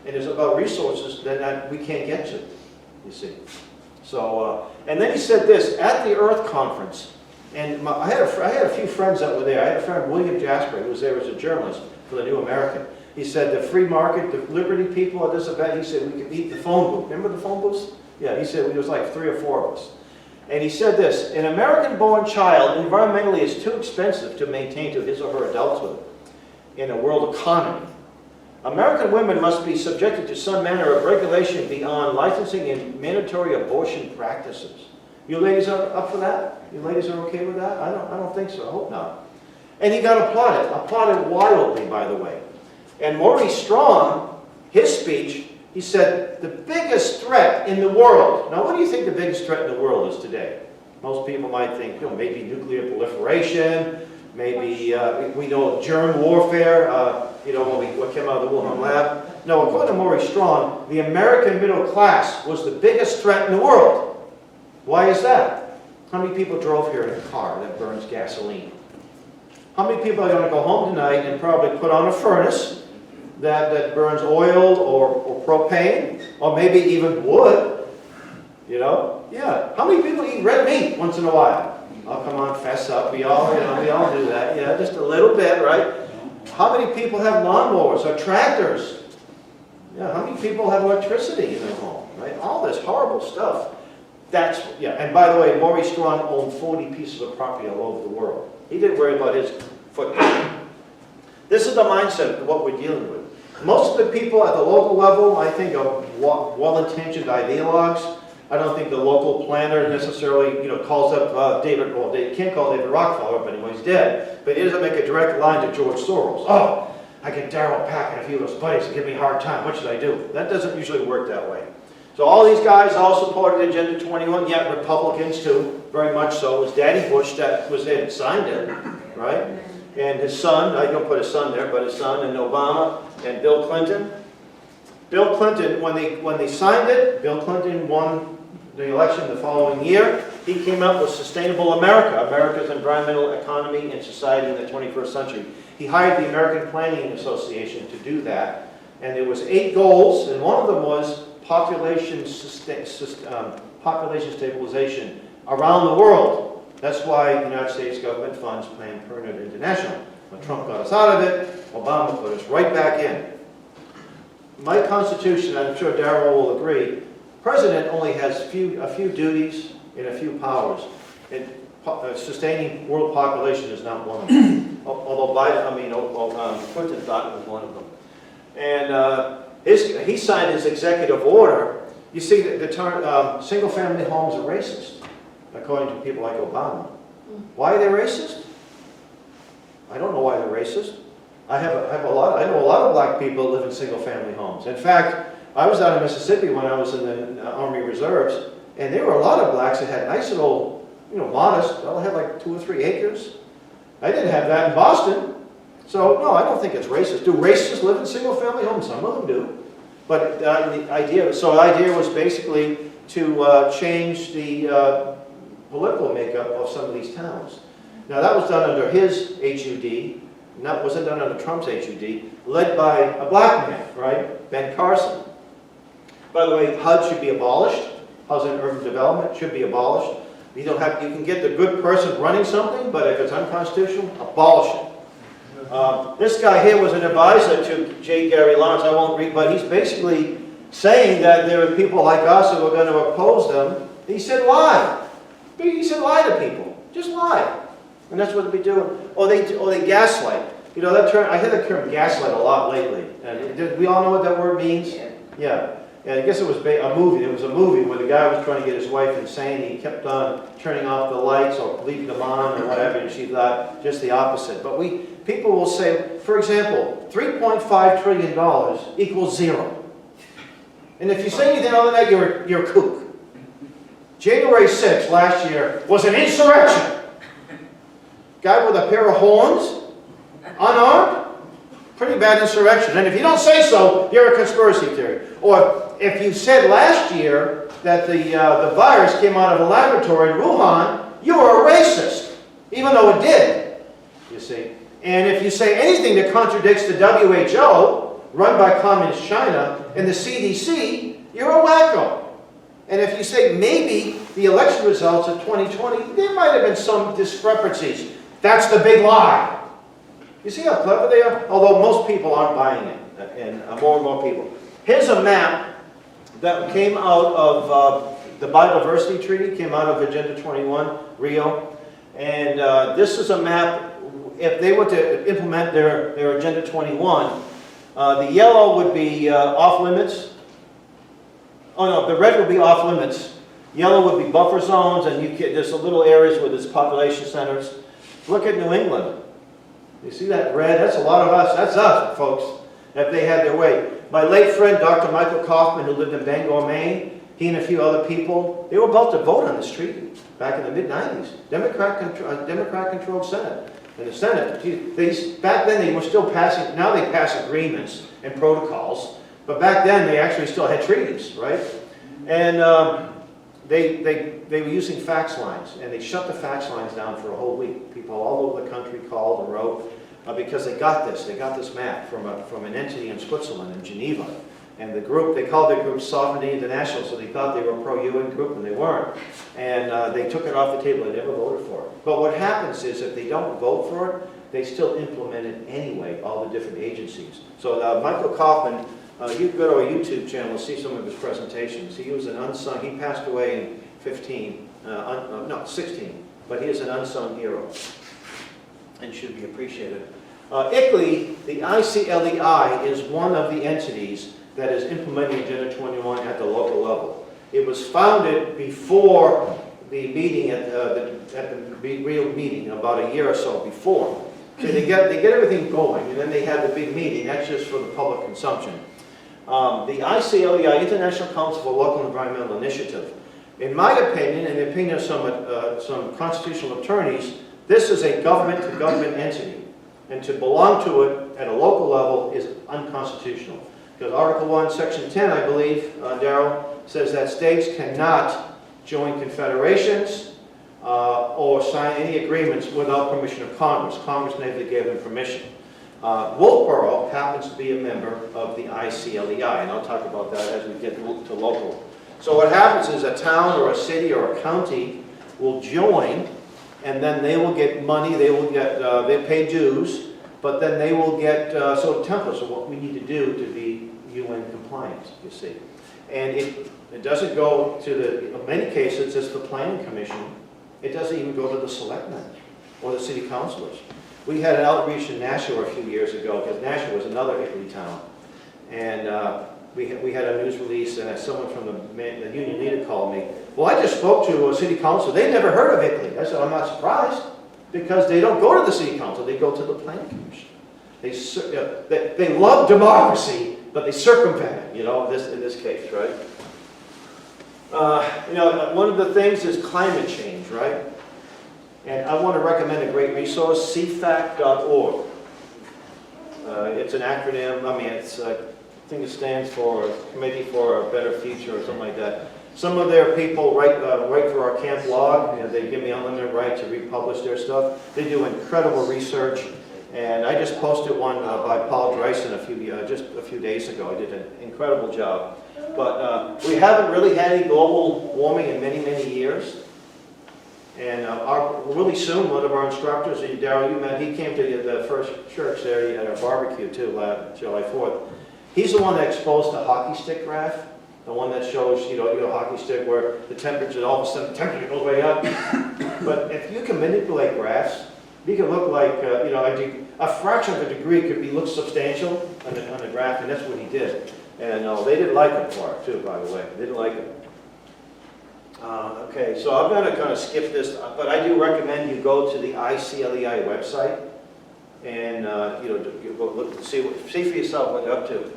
C: And it's about resources that we can't get to, you see. So, and then he said this, at the Earth Conference, and I had a few friends that were there. I had a friend, William Jasper, who was there as a journalist for the New American. He said the free market, the liberty people at this event, he said we could eat the phone booth. Remember the phone booths? Yeah, he said there was like 3 or 4 of us. And he said this, an American-born child environmentally is too expensive to maintain to his or her adulthood in a world economy. American women must be subjected to some manner of regulation beyond licensing and mandatory abortion practices. You ladies are up for that? You ladies are okay with that? I don't think so. I hope not. And he got applauded wildly, by the way. And Maurice Strong, his speech, he said, the biggest threat in the world. Now, what do you think the biggest threat in the world is today? Most people might think, maybe nuclear proliferation, maybe, we know germ warfare, what came out of the Wuhan lab. No, according to Maurice Strong, the American middle class was the biggest threat in the world. Why is that? How many people drove here in a car that burns gasoline? How many people are going to go home tonight and probably put on a furnace that burns oil or propane, or maybe even wood? Yeah. How many people eat red meat once in a while? Oh, come on, fess up. We all do that. Yeah, just a little bit, right? How many people have lawnmowers or tractors? Yeah, how many people have electricity in their home, right? All this horrible stuff. And by the way, Maurice Strong owned 40 pieces of property all over the world. He didn't worry about his footprint. This is the mindset of what we're dealing with. Most of the people at the local level, I think, are well-intentioned ideologues. I don't think the local planner necessarily, calls up David, well, they can't call David Rockefeller up anymore, he's dead. But he doesn't make a direct line to George Soros. Oh, I get Darryl Pack and a few of his buddies to give me a hard time. What should I do? That doesn't usually work that way. So all these guys all supported Agenda 21, yet Republicans too, very much so. It was Daddy Bush that was there and signed it, right? And his son, I don't put his son there, but his son, and Obama, and Bill Clinton. Bill Clinton, when they signed it, Bill Clinton won the election the following year. He came up with Sustainable America, America's environmental economy and society in the 21st century. He hired the American Planning Association to do that. And there was 8 goals, and one of them was population stabilization around the world. That's why the United States government funds Planned Parenthood International. When Trump got us out of it, Obama put us right back in. My Constitution, I'm sure Darrell will agree, President only has a few duties and a few powers. And sustaining world population is not one of them. Although Clinton thought it was one of them. And he signed his executive order. You see, the term single-family homes are racist, according to people like Obama. Why are they racist? I don't know why they're racist. I know a lot of black people that live in single-family homes. In fact, I was out in Mississippi when I was in the Army Reserves, and there were a lot of blacks that had nice little, modest, they'll have like 2 or 3 acres. I didn't have that in Boston. So, no, I don't think it's racist. Do racists live in single-family homes? Some of them do. But the idea was basically to change the political makeup of some of these towns. Now, that was done under his HUD. That wasn't done under Trump's HUD, led by a black man, right? Ben Carson. By the way, HUD should be abolished. Housing and Urban Development should be abolished. You can get the good person running something, but if it's unconstitutional, abolish it. This guy here was an advisor to J. Gary Lawrence. I won't read, but he's basically saying that there are people like us who are going to oppose them. He said, lie. He said, lie to people. Just lie. And that's what they be doing. Or they gaslight. That term, I hear the term gaslight a lot lately. And we all know what that word means? Yeah. And I guess it was a movie. It was a movie where the guy was trying to get his wife insane. He kept on turning off the lights or leaving them on or whatever, and she thought just the opposite. But people will say, for example, $3.5 trillion equals 0. And if you say anything other than that, you're a kook. January 6th last year was an insurrection. Guy with a pair of horns, unarmed, pretty bad insurrection. And if you don't say so, you're a conspiracy theory. Or if you said last year that the virus came out of a laboratory in Wuhan, you are a racist, even though it did, you see. And if you say anything that contradicts the WHO, run by Communist China, and the CDC, you're a wacko. And if you say maybe the election results of 2020, there might have been some discrepancies. That's the big lie. You see how clever they are? Although most people aren't buying it, and more and more people. Here's a map that came out of the Biodiversity Treaty, came out of Agenda 21, Rio. And this is a map, if they were to implement their Agenda 21, the yellow would be off limits. Oh no, the red would be off limits. Yellow would be buffer zones, and there's little areas where there's population centers. Look at New England. You see that red? That's a lot of us. That's us, folks, if they had their way. My late friend, Dr. Michael Kaufman, who lived in Bangor, Maine, he and a few other people, they were about to vote on this treaty back in the mid-90s. Democrat-controlled Senate. In the Senate, back then they were still passing, now they pass agreements and protocols, but back then they actually still had treaties, right? And they were using fax lines, and they shut the fax lines down for a whole week. People all over the country called and wrote because they got this map from an entity in Switzerland, in Geneva. And the group, they called their group Sovereignty International, so they thought they were a pro-UN group, and they weren't. And they took it off the table. They never voted for it. But what happens is if they don't vote for it, they still implement it anyway, all the different agencies. So Michael Kaufman, you can go to our YouTube channel and see some of his presentations. He was an unsung, he passed away in 16, but he is an unsung hero and should be appreciated. ICLEI, the ICLEI, is one of the entities that is implementing Agenda 21 at the local level. It was founded before the meeting at the real meeting, about a year or so before. So they get everything going, and then they have the big meeting. That's just for the public consumption. The ICLEI, International Council for Local Environmental Initiative. In my opinion, and the opinion of some constitutional attorneys, this is a government-to-government entity. And to belong to it at a local level is unconstitutional. Because Article 1, Section 10, I believe, Darrell, says that states cannot join confederations or sign any agreements without permission of Congress. Congress never gave them permission. Wolfboro happens to be a member of the ICLEI, and I'll talk about that as we get to local. So what happens is a town or a city or a county will join, and then they will get money, they will get, they pay dues, but then they will get sort of templates of what we need to do to be UN compliant, you see. And it doesn't go to the, in many cases, it's the planning commission. It doesn't even go to the selectmen or the city councilors. We had an outreach in Nashua a few years ago, because Nashua was another Hickley town. And we had a news release, and someone from the union leader called me. Well, I just spoke to a city council. They never heard of Hickley. I said, I'm not surprised, because they don't go to the city council. They go to the planning commission. They love democracy, but they circumvent it, you know, in this case, right? You know, one of the things is climate change, right? And I want to recommend a great resource, cfac.org. It's an acronym. I mean, it's I think it stands for Committee for a Better Future or something like that. Some of their people write for our camp blog. You know, they give me unlimited right to republish their stuff. They do incredible research. And I just posted one by Paul Dreisen just a few days ago. I did an incredible job. But we haven't really had any global warming in many, many years. And really soon, one of our instructors, Darrell, you met, he came to the first church there at our barbecue too, July 4th. He's the one that exposed the hockey stick graph, the one that shows, you know, hockey stick where the temperature, all of a sudden the temperature goes way up. But if you can manipulate graphs, you can look like, you know, a fraction of a degree could look substantial on the graph, and that's what he did. And they didn't like him for it too, by the way. They didn't like him. Okay, so I'm going to kind of skip this, but I do recommend you go to the ICLEI website and you know, go look, see for yourself what they're up to.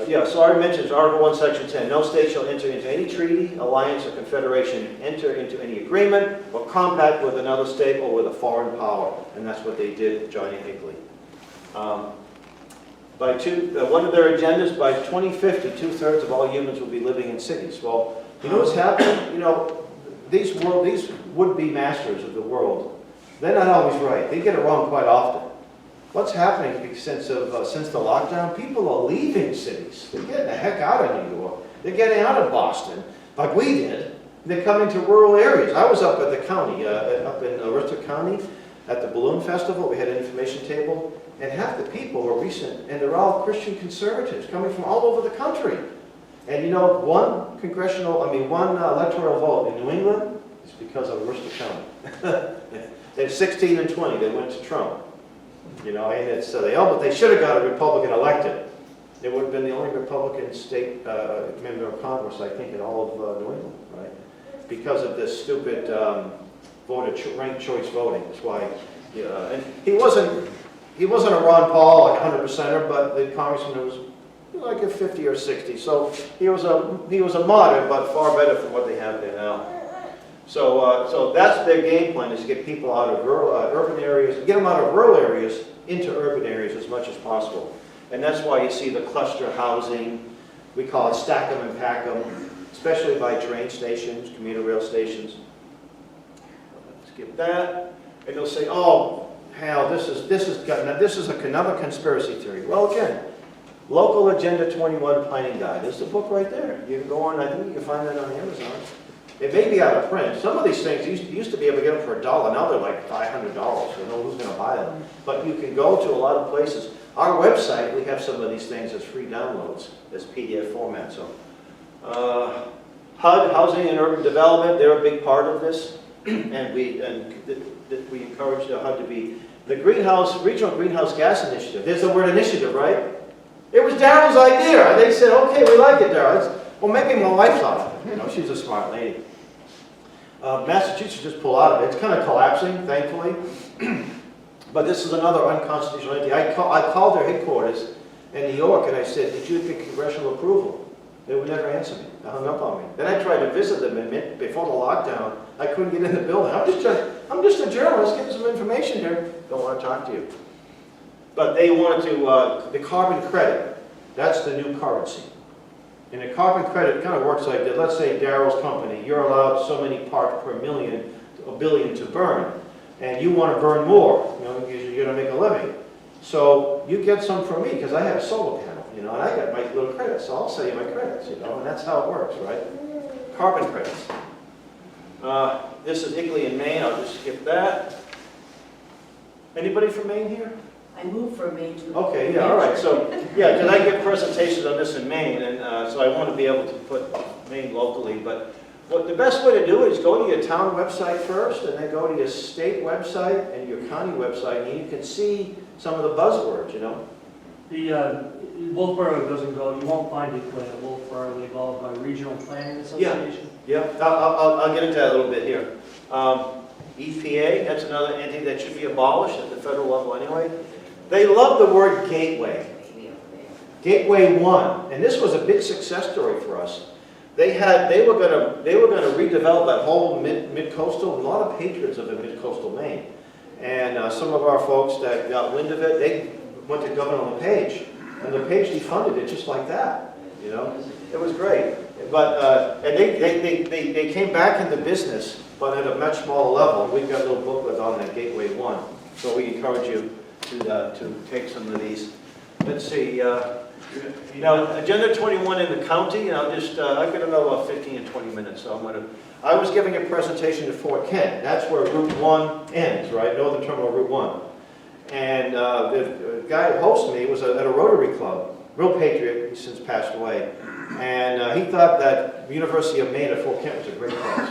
C: Yeah, so I already mentioned Article 1, Section 10. No state shall enter into any treaty, alliance, or confederation, enter into any agreement or compact with another state or with a foreign power. And that's what they did, Johnny Hinckley. One of their agendas, by 2050, 2/3 of all humans will be living in cities. Well, you know what's happening? You know, these would-be masters of the world, they're not always right. They get it wrong quite often. What's happening since the lockdown? People are leaving cities. They're getting the heck out of New York. They're getting out of Boston, like we did. They're coming to rural areas. I was up at the county, up in Aroostook County, at the Balloon Festival. We had an information table, and half the people were recent, and they're all Christian conservatives coming from all over the country. And you know, one electoral vote in New England is because of Aroostook County. They're 16 and 20. They went to Trump. You know, and it's but they should have got a Republican elected. It would have been the only Republican state member of Congress, I think, in all of New England, right? Because of this stupid ranked choice voting. That's why. And he wasn't a Ron Paul like 100%er, but the congressman was like a 50 or 60. So he was a moderate, but far better than what they have there now. So that's their game plan, is to get people out of urban areas, get them out of rural areas into urban areas as much as possible. And that's why you see the cluster housing. We call it stack 'em and pack 'em, especially by train stations, commuter rail stations. Skip that, and they'll say, "Oh, hell, this is another conspiracy theory." Well, again, Local Agenda 21 Planning Guide. There's the book right there. You can go on. I think you can find that on Amazon. It may be out of print. Some of these things, you used to be able to get them for $1. Now they're like $500. You know who's going to buy them. But you can go to a lot of places. Our website, we have some of these things as free downloads, as PDF format. So, HUD, Housing and Urban Development, they're a big part of this. And we encourage the HUD to be the Regional Greenhouse Gas Initiative. There's the word initiative, right? It was Darrell's idea. They said, "Okay, we like it, Darrell." Well, maybe my wife thought of it. You know, she's a smart lady. Massachusetts just pulled out of it. It's kind of collapsing, thankfully. But this is another unconstitutional entity. I called their headquarters in New York, and I said, did you get congressional approval? They would never answer me. They hung up on me. Then I tried to visit them before the lockdown. I couldn't get in the building. I'm just a journalist getting some information here. Don't want to talk to you. But they wanted to, the carbon credit, that's the new currency. And the carbon credit kind of works like this. Let's say Daryl's company, you're allowed so many parts per million, a billion to burn. And you want to burn more, you know, because you're going to make a living. So you get some from me because I have a solar panel, you know, and I got my little credits. So I'll sell you my credits, you know, and that's how it works, right? Carbon credits. This is Igley in Maine. I'll just skip that. Anybody from Maine here?
E: I moved from Maine to.
C: Okay, yeah, all right. So, yeah, because I give presentations on this in Maine, and so I want to be able to put Maine locally. But the best way to do it is go to your town website first, and then go to your state website and your county website, and you can see some of the buzzwords, you know.
A: The Wolfboro doesn't go, you won't find it when Wolfboro, they go by Regional Planning Association.
C: Yeah, I'll get into that a little bit here. EPA, that's another entity that should be abolished at the federal level anyway. They love the word gateway. Gateway 1, and this was a big success story for us. They were going to redevelop that whole mid-coastal, a lot of patriots of the mid-coastal Maine. And some of our folks that got wind of it, they went to Governor LePage, and LePage defunded it just like that, you know. It was great. But, and they came back into business, but at a much smaller level. We've got a little booklet on that Gateway 1, so we encourage you to take some of these. Let's see, now Agenda 21 in the county, and I've got about 15 and 20 minutes, so I was giving a presentation to Fort Kent. That's where Route 1 ends, right? Northern Terminal Route 1. And the guy who hosted me was at a Rotary Club, real patriot, he's since passed away. And he thought that University of Maine at Fort Kent was a great place.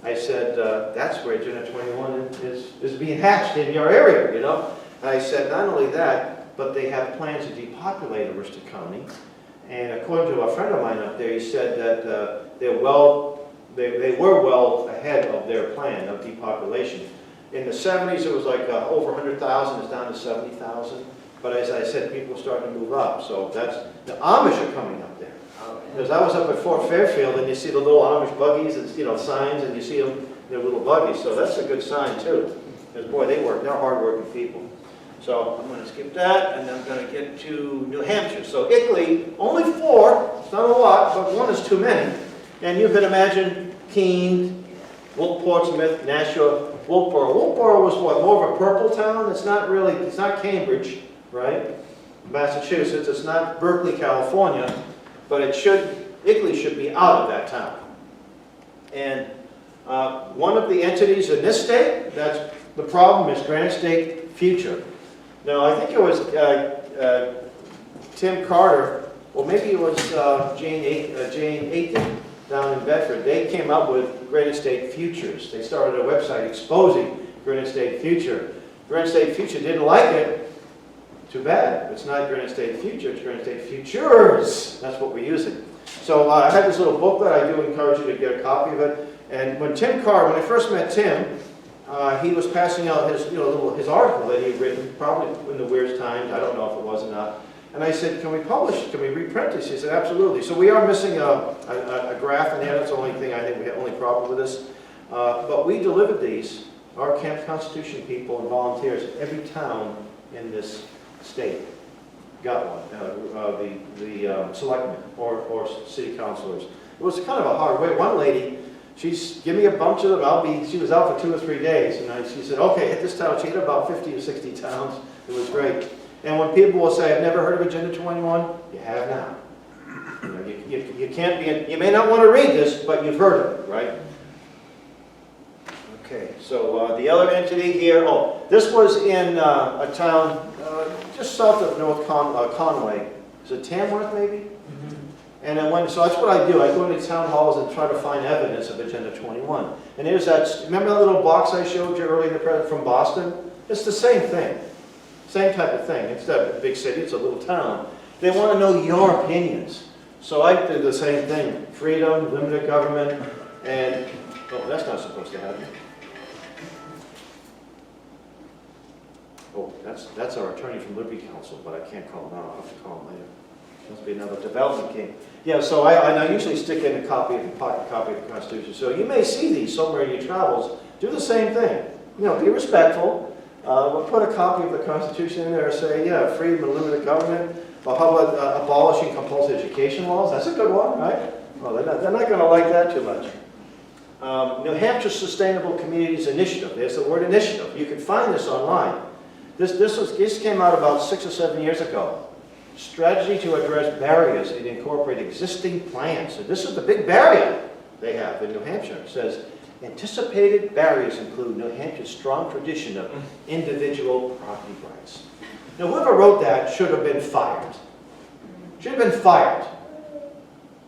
C: I said, that's where Agenda 21 is being hatched in your area, you know? And I said, not only that, but they have plans to depopulate Aroostook County. And according to a friend of mine up there, he said that they were well ahead of their plan of depopulation. In the 70s, it was like over 100,000, it's down to 70,000. But as I said, people are starting to move up. So the Amish are coming up there. Because I was up at Fort Fairfield, and you see the little Amish buggies, and, you know, signs, and you see them, they're little buggies. So that's a good sign, too. Because, boy, they're hard-working people. So I'm going to skip that, and I'm going to get to New Hampshire. So Igley, only 4, it's not a lot, but 1 is too many. And you can imagine Keene, Portsmouth, Nashua, Wolfboro. Wolfboro was what, more of a purple town? It's not Cambridge, right? Massachusetts, it's not Berkeley, California, but Igley should be out of that town. And one of the entities in this state, that's the problem, is Granite State Future. Now, I think it was Tim Carter, or maybe it was Jane Aiken down in Bedford. They came up with Granite State Futures. They started a website exposing Granite State Future. Granite State Future didn't like it. Too bad. It's not Granite State Future, it's Granite State Futures. That's what we're using. So I had this little booklet. I do encourage you to get a copy of it. And when I first met Tim, he was passing out his article that he had written, probably in the Weirs Times. I don't know if it was or not. And I said, can we publish it? Can we reprint this? He said, absolutely. So we are missing a graph in there. That's the only thing I think we have only problem with this. But we delivered these, our Camp Constitution people and volunteers, every town in this state got one. The selectmen or city councilors. It was kind of a hard way. One lady, give me a bunch of them. She was out for 2 or 3 days, and she said, okay, hit this town. She hit about 50 or 60 towns. It was great. And when people will say, I've never heard of Agenda 21, you have now. You can't be, you may not want to read this, but you've heard of it, right? Okay, so the other entity here, this was in a town just south of North Conway. Is it Tamworth, maybe? Mm-hmm. And so that's what I do. I go into town halls and try to find evidence of Agenda 21. And here's that, remember that little box I showed you earlier in the present from Boston? It's the same thing. Same type of thing. It's not a big city, it's a little town. They want to know your opinions. So I did the same thing. Freedom, limited government, and, that's not supposed to happen. Oh, that's our attorney from Liberty Council, but I can't call him now, I'll have to call him later. Must be another development king. Yeah, so I usually stick in a pocket copy of the Constitution. So you may see these somewhere in your travels. Do the same thing. You know, be respectful. We'll put a copy of the Constitution in there and say, yeah, freedom and limited government. Or how about abolishing compulsory education laws? That's a good one, right? Well, they're not going to like that too much. New Hampshire Sustainable Communities Initiative. There's the word initiative. You can find this online. This came out about 6 or 7 years ago. Strategy to address barriers and incorporate existing plans. So this is the big barrier they have in New Hampshire. It says, anticipated barriers include New Hampshire's strong tradition of individual property rights. Now, whoever wrote that should have been fired. Should have been fired.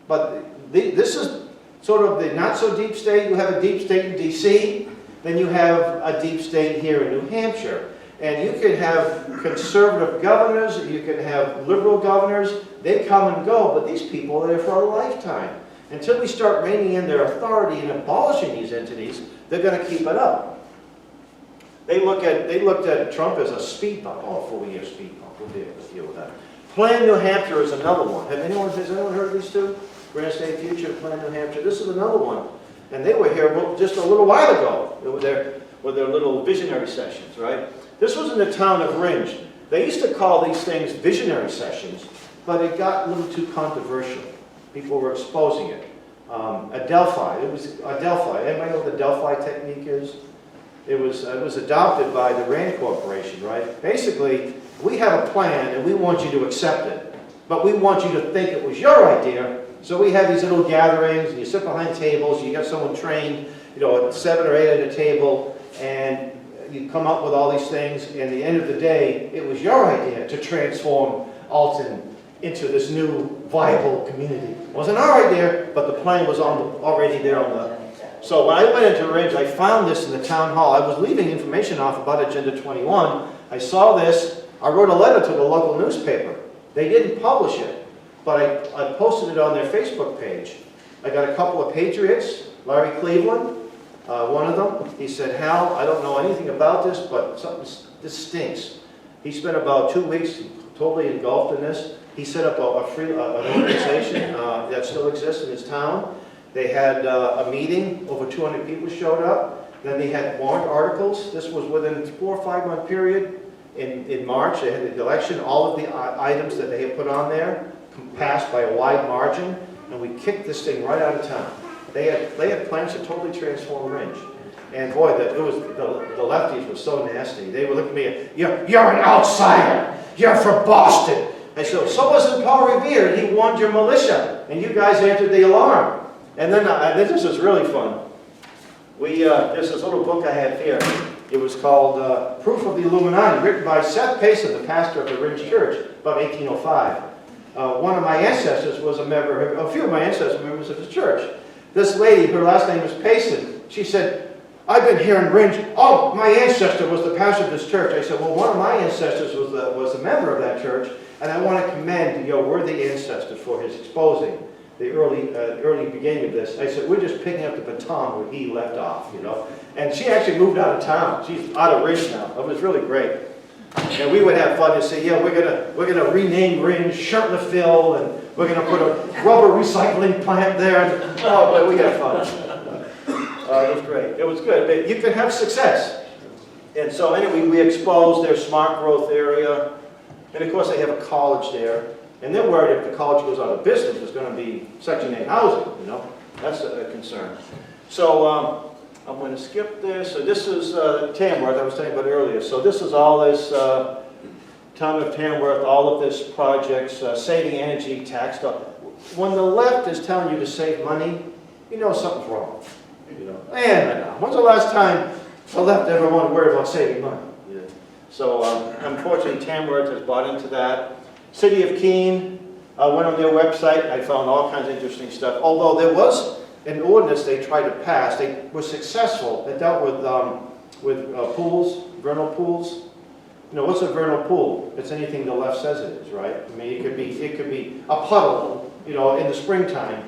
C: But this is sort of the not so deep state. You have a deep state in DC, then you have a deep state here in New Hampshire. And you can have conservative governors, you can have liberal governors, they come and go, but these people are there for a lifetime. Until we start reining in their authority and abolishing these entities, they're going to keep it up. They looked at Trump as a speed bump. Oh, a 4-year speed bump. We'll be able to deal with that. Plan New Hampshire is another one. Has anyone heard of these two? Grand State Future, Plan New Hampshire. This is another one. And they were here just a little while ago with their little visionary sessions, right? This was in the town of Ringe. They used to call these things visionary sessions, but it got a little too controversial. People were exposing it. Adelphi, it was Adelphi. Anybody know what the Delphi technique is? It was adopted by the Rand Corporation, right? Basically, we have a plan and we want you to accept it, but we want you to think it was your idea. So we have these little gatherings, and you sit behind tables, you got someone trained, 7 or 8 at a table, and you come up with all these things, and at the end of the day, it was your idea to transform Alton into this new viable community. It wasn't our idea, but the plan was already there on the... So when I went into Ridge, I found this in the town hall. I was leaving information off about Agenda 21. I saw this. I wrote a letter to the local newspaper. They didn't publish it, but I posted it on their Facebook page. I got a couple of patriots, Larry Cleveland, one of them. He said, Hal, I don't know anything about this, but this stinks. He spent about 2 weeks totally engulfed in this. He set up an organization that still exists in his town. They had a meeting, over 200 people showed up. Then they had warrant articles. This was within a 4 or 5 month period. In March, they had the election. All of the items that they had put on there passed by a wide margin, and we kicked this thing right out of town. They had plans to totally transform Ringe. And boy, the lefties were so nasty. They were looking at me, you're an outsider. You're from Boston. I said, so wasn't Paul Revere. He warned your militia, and you guys answered the alarm. And then this was really fun. There's this little book I have here. It was called Proof of the Illuminati, written by Seth Payson, the pastor of the Ringe Church, about 1805. One of my ancestors was a few of my ancestors were members of his church. This lady, her last name was Payson, she said, I've been here in Ringe. Oh, my ancestor was the pastor of this church. I said, well, one of my ancestors was a member of that church, and I want to commend your worthy ancestor for his exposing the early beginning of this. I said, we're just picking up the baton where he left off, And she actually moved out of town. She's out of Ringe now. It was really great. And we would have fun to say, yeah, we're gonna rename Ringe Shurtleff, and we're gonna put a rubber recycling plant there. Oh, but we had fun. It was great. It was good. But you can have success. And so anyway, we exposed their smart growth area. And of course, they have a college there. And they're worried if the college goes out of business, there's going to be Section 8 housing, That's a concern. So I'm going to skip this. So this is Tamworth, I was telling you about earlier. So this is all this town of Tamworth, all of this projects, saving energy, tax stuff. When the left is telling you to save money, something's wrong. And when's the last time the left ever want to worry about saving money? So unfortunately, Tamworth has bought into that. City of Keene, I went on their website, I found all kinds of interesting stuff. Although there was an ordinance they tried to pass, they were successful. It dealt with pools, vernal pools. What's a vernal pool? It's anything the left says it is, right? I mean, it could be a puddle, in the springtime,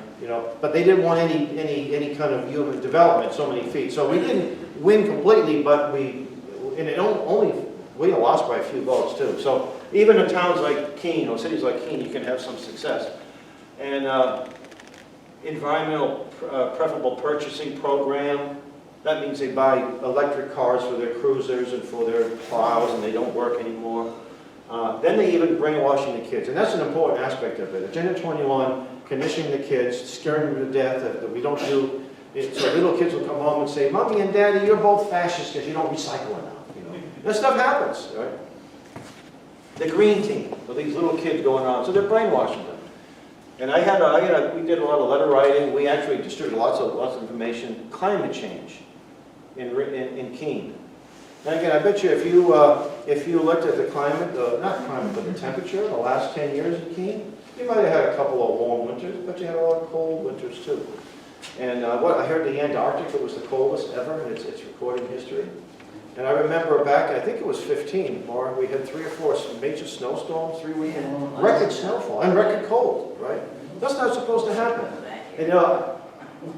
C: But they didn't want any kind of human development so many feet. So we didn't win completely, but it only we lost by a few votes too. So even in towns like Keene, or cities like Keene, you can have some success. And environmental preferable purchasing program, that means they buy electric cars for their cruisers and for their plows, and they don't work anymore. Then they even brainwashing the kids, and that's an important aspect of it. Agenda 21, conditioning the kids, scaring them to death that we don't do. So little kids will come home and say, "Mommy and Daddy, you're both fascists because you don't recycle enough." You know, that stuff happens, right? The green team, so these little kids going on, so they're brainwashing them. And we did a lot of letter writing. We actually distributed lots of information. Climate change in Keene. And again, I bet you if you looked at the climate, not climate, but the temperature in the last 10 years in Keene, you might have had a couple of warm winters, but you had a lot of cold winters too. And what I heard, the Antarctica was the coldest ever in its recording history. And I remember back, I think it was 15, or we had 3 or 4 major snowstorms, 3 weekends, record snowfall and record cold, right? That's not supposed to happen. And,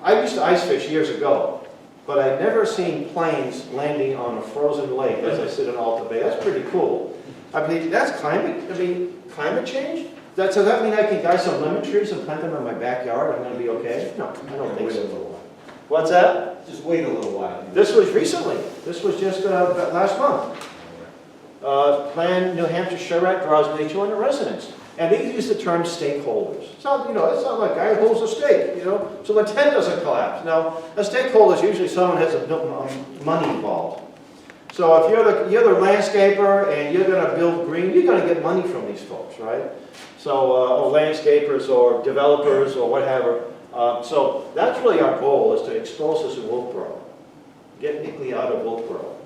C: I used to ice fish years ago, but I'd never seen planes landing on a frozen lake as I sit in Alta Bay. That's pretty cool. I mean, that's climate change? Does that mean I can buy some lemon trees and plant them in my backyard? I'm going to be okay? No, I don't think so. What's that?
B: Just wait a little while.
C: This was recently. This was just last month. Plan New Hampshire charrette draws nature on the residents. And they use the term stakeholders. It's not like a guy who holds a stake, so the tent doesn't collapse. Now, a stakeholder is usually someone who has money involved. So if you're the landscaper and you're going to build green, you're going to get money from these folks, right? So, or landscapers or developers or whatever. So that's really our goal, is to expose this in Wolfboro. Get Nickley out of Wolfboro.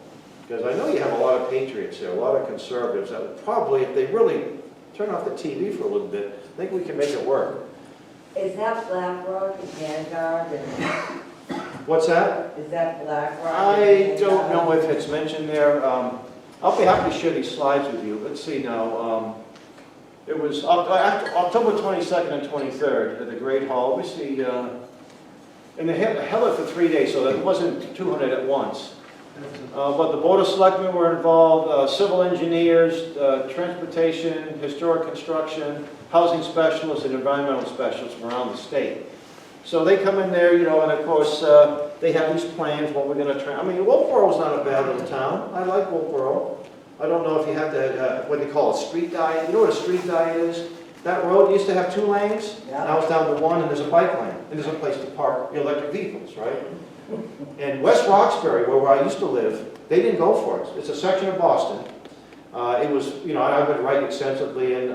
C: Because I know you have a lot of patriots there, a lot of conservatives that would probably, if they really turn off the TV for a little bit, I think we can make it work.
E: Is that Black Rock and Vanguard?
C: What's that?
E: Is that Black Rock?
C: I don't know if it's mentioned there. I'll be happy to share these slides with you. Let's see now. It was October 22nd and 23rd at the Great Hall. We see, and they held it for 3 days, so it wasn't 200 at once. But the Board of Selectmen were involved, civil engineers, transportation, historic construction, housing specialists, and environmental specialists from around the state. So they come in there, and of course, they have these plans, what we're going to try. I mean, Wolfboro's not a bad little town. I like Wolfboro. I don't know if you have to, what they call a street diet. You know what a street diet is? That road used to have 2 lanes.
E: Yeah.
C: Now it's down to 1, and there's a bike lane. And there's a place to park electric vehicles, right? And West Roxbury, where I used to live, they didn't go for it. It's a section of Boston. It was, I've been writing extensively in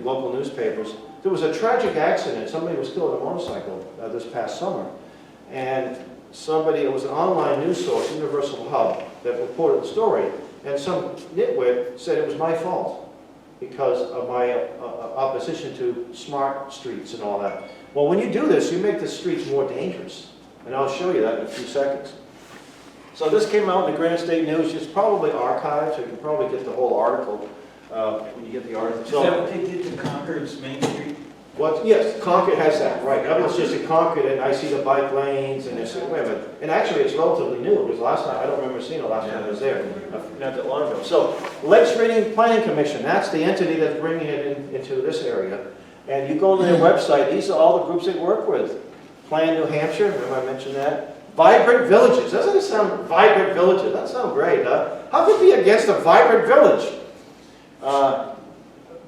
C: local newspapers. There was a tragic accident. Somebody was killed on a motorcycle this past summer. And it was an online news source, Universal Hub, that reported the story. And some nitwit said it was my fault because of my opposition to smart streets and all that. Well, when you do this, you make the streets more dangerous. And I'll show you that in a few seconds. So this came out in the Granite State News. It's probably archived, so you can probably get the whole article when you get the article.
B: Is that what they did to Concord's Main Street?
C: Yes, Concord has that, right. I was just in Concord and I see the bike lanes and it's, wait a minute. And actually it's relatively new. It was last time, I don't remember seeing it last time I was there, not that long ago. So Lakes Region Planning Commission, that's the entity that's bringing it into this area. And you go to their website, these are all the groups they work with. Plan New Hampshire, remember I mentioned that? Vibrant Villages, doesn't it sound, Vibrant Villages, that sounds great, huh? How could be against a vibrant village?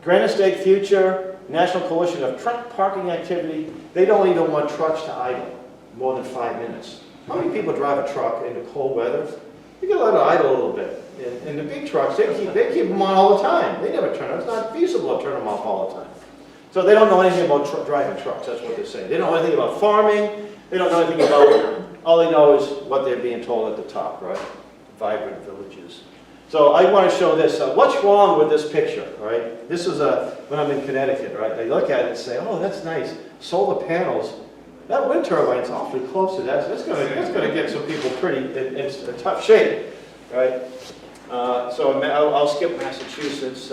C: Granite State Future, National Coalition of Truck Parking Activity, they don't even want trucks to idle more than 5 minutes. How many people drive a truck in the cold weather? You can let it idle a little bit. And the big trucks, they keep them on all the time. They never turn them. It's not feasible to turn them off all the time. So they don't know anything about driving trucks, that's what they're saying. They don't know anything about farming. They don't know anything about, all they know is what they're being told at the top, right? Vibrant villages. So I want to show this. What's wrong with this picture, right? This is when I'm in Connecticut, right? They look at it and say, oh, that's nice. Solar panels. That wind turbine's awfully close to that. So that's going to get some people pretty in tough shape, right? So I'll skip Massachusetts.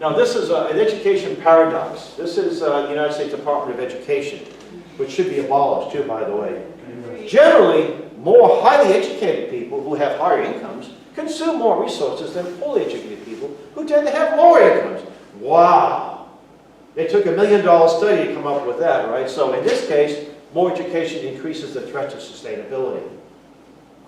C: Now this is an education paradox. This is the United States Department of Education, which should be abolished too, by the way. Generally, more highly educated people who have higher incomes consume more resources than poorly educated people who tend to have lower incomes. Wow. It took $1 million study to come up with that, right? So in this case, more education increases the threat to sustainability.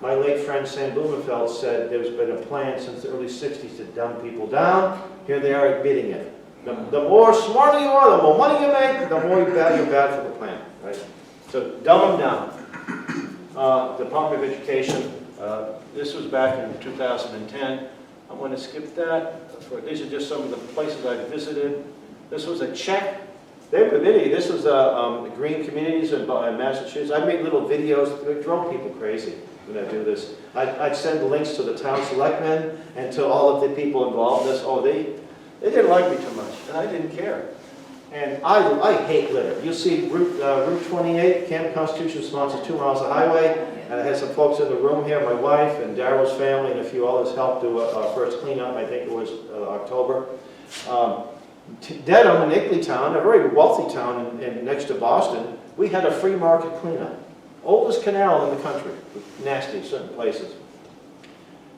C: My late friend Sam Blumenfeld said there's been a plan since the early 60s to dumb people down. Here they are admitting it. The more smarter you are, the more money you make, the more you're bad for the planet, right? So dumb them down. Department of Education, this was back in 2010. I'm going to skip that. These are just some of the places I visited. This was a Czech. This was green communities in Massachusetts. I made little videos that drove people crazy when I do this. I'd send links to the town selectmen and to all of the people involved in this. Oh, they didn't like me too much, and I didn't care. And I hate litter. You see Route 28, Camp Constitution sponsors 2 miles of highway. I had some folks in the room here, my wife and Daryl's family and a few others helped do our first cleanup. I think it was October. Dedham in Ickleytown, a very wealthy town next to Boston, we had a free market cleanup. Oldest canal in the country, nasty in certain places.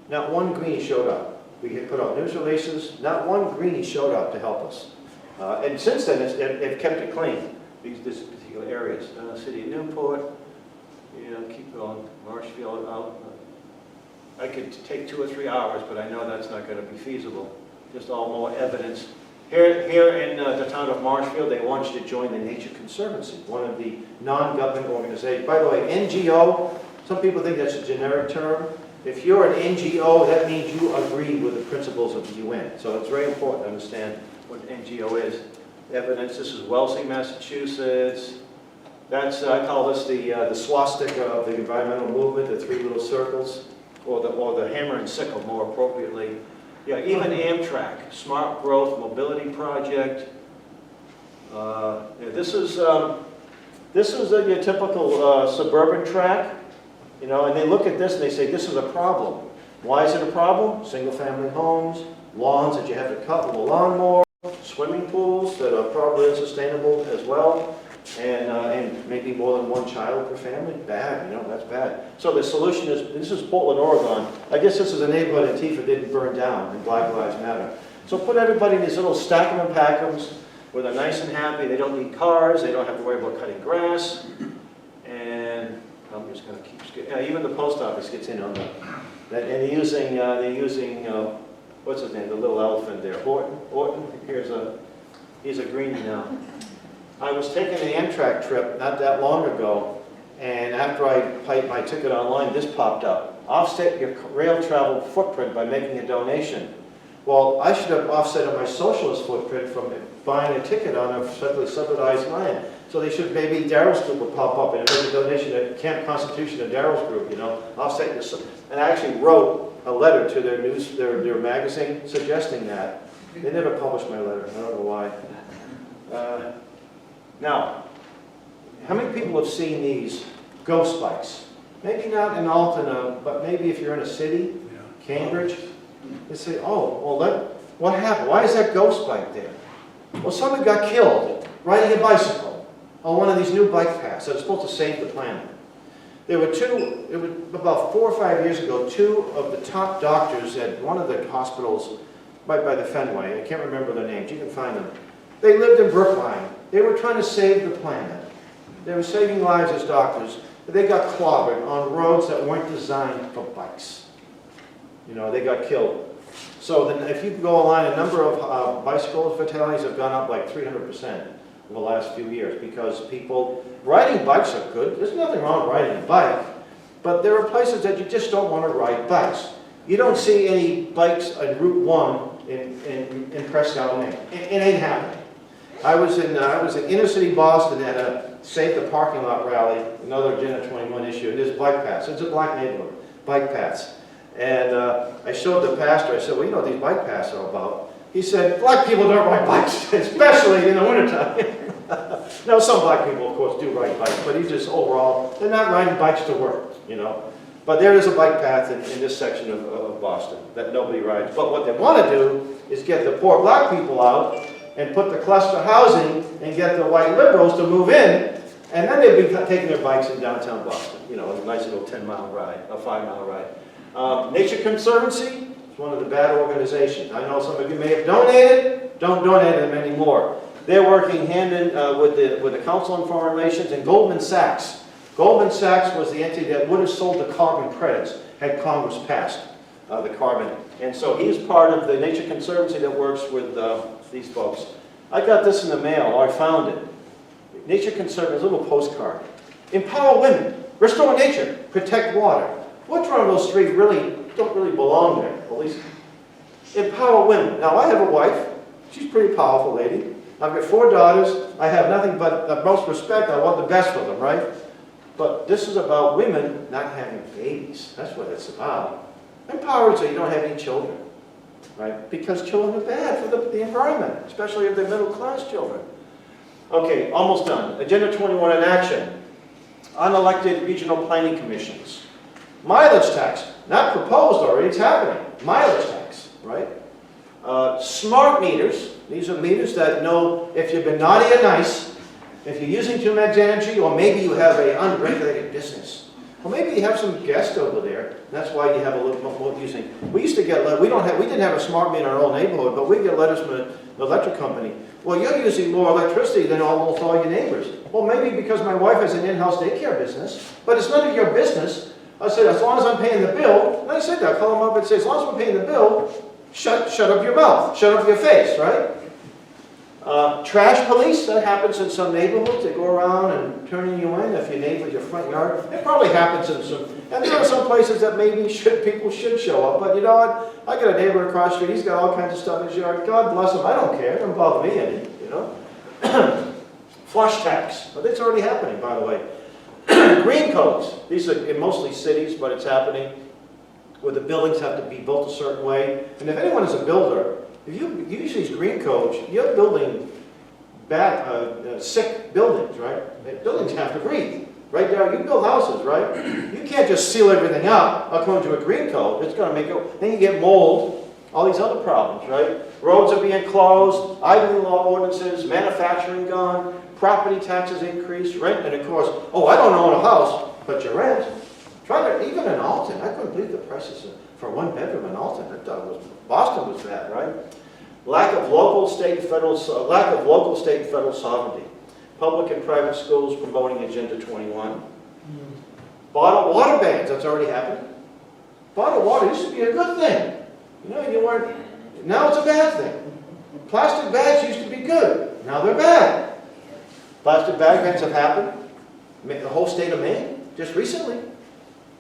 C: Not one greenie showed up. We had put out news releases, not one greenie showed up to help us. And since then, they've kept it clean, these particular areas. City of Newport, keep going, Marshfield out. I could take 2 or 3 hours, but I know that's not going to be feasible. Just all more evidence. Here in the town of Marshfield, they want you to join the Nature Conservancy, one of the non-government organizations. By the way, NGO, some people think that's a generic term. If you're an NGO, that means you agree with the principles of the UN. So it's very important to understand what NGO is. Evidence, this is Wellesley, Massachusetts. That's, I call this the swastika of the environmental movement, the 3 little circles, or the hammer and sickle more appropriately. Yeah, even Amtrak, Smart Growth Mobility Project. This is your typical suburban track, and they look at this and they say, this is a problem. Why is it a problem? Single-family homes, lawns that you have to cut with a lawnmower, swimming pools that are probably unsustainable as well, and maybe more than 1 child per family. Bad, that's bad. So the solution is, this is Portland, Oregon. I guess this is a neighborhood Antifa didn't burn down, and Black Lives Matter. So put everybody in these little stack 'em and pack 'ems where they're nice and happy. They don't need cars. They don't have to worry about cutting grass. And I'm just going to keep skipping. Even the post office gets in on that. And they're using what's his name? The little elephant there, Horton. He's a greenie now. I was taking an Amtrak trip not that long ago, and after I piped my ticket online, this popped up. Offset your rail travel footprint by making a donation. Well, I should have offset my socialist footprint from buying a ticket on a federally subsidized land. So they should, maybe Daryl's group would pop up and make a donation at Camp Constitution and Daryl's group, offset your, and I actually wrote a letter to their magazine suggesting that. They never published my letter, I don't know why. Now, how many people have seen these ghost bikes? Maybe not in Alton, but maybe if you're in a city, Cambridge, they say, oh, well, what happened? Why is that ghost bike there? Well, someone got killed riding a bicycle on one of these new bike paths that are supposed to save the planet. There were about 4 or 5 years ago, 2 of the top doctors at one of the hospitals right by the Fenway, I can't remember their names, you can find them. They lived in Brookline. They were trying to save the planet. They were saving lives as doctors, but they got clobbered on roads that weren't designed for bikes. They got killed. So then if you go online, a number of bicycle fatalities have gone up like 300% in the last few years because people, riding bikes are good. There's nothing wrong with riding a bike, but there are places that you just don't want to ride bikes. You don't see any bikes on Route 1 in Prescott, Maine. It ain't happening. I was in inner city Boston at a Save the Parking Lot rally, another Agenda 21 issue, and there's bike paths. It's a black neighborhood, bike paths. And I showed the pastor, I said, well, you know what these bike paths are about. He said, black people don't ride bikes, especially in the wintertime. Now, some black people, of course, do ride bikes, but he just overall, they're not riding bikes to work, But there is a bike path in this section of Boston that nobody rides. But what they want to do is get the poor black people out and put the cluster housing and get the white liberals to move in, and then they'd be taking their bikes in downtown Boston, a nice little 10-mile ride, a 5-mile ride. Nature Conservancy is one of the bad organizations. I know some of you may have donated, don't donate them anymore. They're working hand in with the Council on Foreign Relations and Goldman Sachs. Goldman Sachs was the entity that would have sold the carbon credits had Congress passed the carbon. And so he's part of the Nature Conservancy that works with these folks. I got this in the mail, or I found it. Nature Conservancy, a little postcard. Empower women, restore nature, protect water. Which one of those three really don't really belong there? At least empower women. Now I have a wife. She's a pretty powerful lady. I've got 4 daughters. I have nothing but the most respect. I want the best for them, right? But this is about women not having babies. That's what it's about. Empower so you don't have any children, right? Because children are bad for the environment, especially if they're middle-class children. Okay, almost done. Agenda 21 in action. Unelected regional planning commissions. Mileage tax. Not proposed already, it's happening. Mileage tax, right? Smart meters. These are meters that know if you've been naughty or nice, if you're using too much energy, or maybe you have an unregulated business. Or maybe you have some guests over there, and that's why you have a little more using. We used to get, we didn't have a smart meter in our own neighborhood, but we get letters from the electric company. Well, you're using more electricity than almost all your neighbors. Well, maybe because my wife has an in-house daycare business, but it's none of your business. I said, as long as I'm paying the bill, and I said that, call them up and say, as long as we're paying the bill, shut up your mouth, shut up your face, right? Trash police, that happens in some neighborhoods. They go around and turning you in if your neighbor's your front yard. It probably happens in some, and there are some places that maybe people should show up. But you know what? I got a neighbor across the street. He's got all kinds of stuff in his yard. God bless him. I don't care. It doesn't bother me any, you know. Flush tax. But it's already happening, by the way. Green codes. These are in mostly cities, but it's happening where the buildings have to be built a certain way. And if anyone is a builder, if you use these green codes, you're building bad, sick buildings, right? Buildings have to breathe. Right there, you build houses, right? You can't just seal everything up according to a green code. It's going to make it, then you get mold, all these other problems, right? Roads are being closed, idling law ordinances, manufacturing gone, property taxes increase, rent, and of course, oh, I don't own a house, but you rent. Try to, even in Alton, I couldn't believe the prices for 1 bedroom in Alton. I thought it was, Boston was bad, right? Lack of local, state, and federal sovereignty. Public and private schools promoting Agenda 21. Bottled water bans, that's already happened. Bottled water used to be a good thing. You know, you weren't, now it's a bad thing. Plastic bags used to be good, now they're bad. Plastic bag bans have happened. The whole state of Maine, just recently.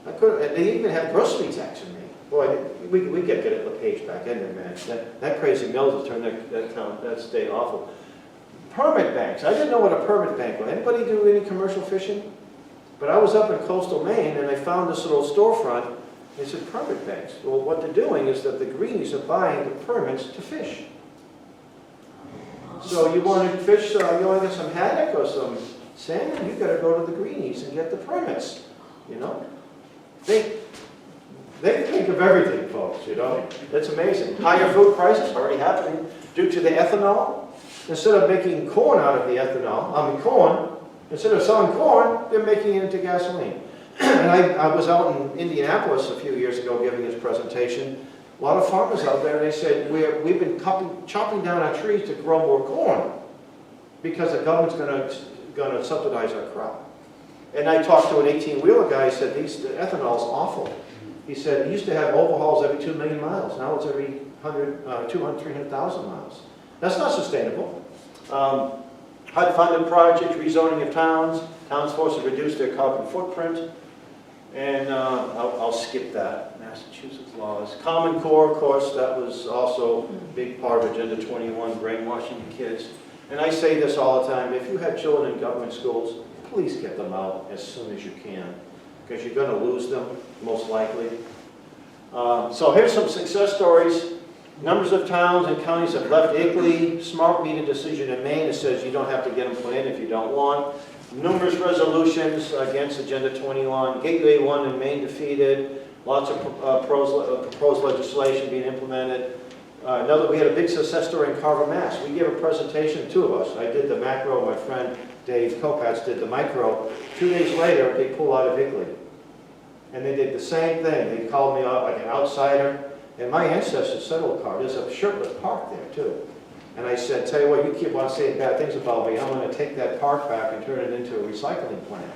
C: They even have grocery tax in Maine. Boy, we get good at LePage back in there, man. That crazy Mills has turned that state awful. Permit banks. I didn't know what a permit bank was. Anybody do any commercial fishing? But I was up in coastal Maine and I found this little storefront. They said permit banks. Well, what they're doing is that the greenies are buying the permits to fish. So you want to fish, you want to get some haddock or some salmon, you got to go to the greenies and get the permits. You know, they think of everything, folks. You know, it's amazing. Higher food prices already happening due to the ethanol. Instead of making corn out of the ethanol, corn, instead of selling corn, they're making it into gasoline. And I was out in Indianapolis a few years ago giving this presentation. A lot of farmers out there, they said, we've been chopping down our trees to grow more corn because the government's going to subsidize our crop. And I talked to an 18-wheeler guy, he said, the ethanol's awful. He said, he used to have overhauls every 2 million miles. Now it's every 300,000 miles. That's not sustainable. HUD-funded projects, rezoning of towns. Towns forced to reduce their carbon footprint. And I'll skip that. Massachusetts laws. Common Core, of course, that was also a big part of Agenda 21, brainwashing the kids. And I say this all the time, if you have children in government schools, please get them out as soon as you can, because you're going to lose them, most likely. So here's some success stories. Numbers of towns and counties have left Igley. Smart meter decision in Maine that says you don't have to get them put in if you don't want. Numerous resolutions against Agenda 21. Gateway 1 in Maine defeated. Lots of proposed legislation being implemented. We had a big success story in Carver, Mass. We gave a presentation, 2 of us. I did the macro, my friend Dave Kopatz did the micro. 2 days later, they pull out of Igley. and they did the same thing. They called me out like an outsider, and my ancestors settled Carr. There's a Shurtleff Park there too. And I said, tell you what, you keep on saying bad things about me, I'm going to take that park back and turn it into a recycling plant.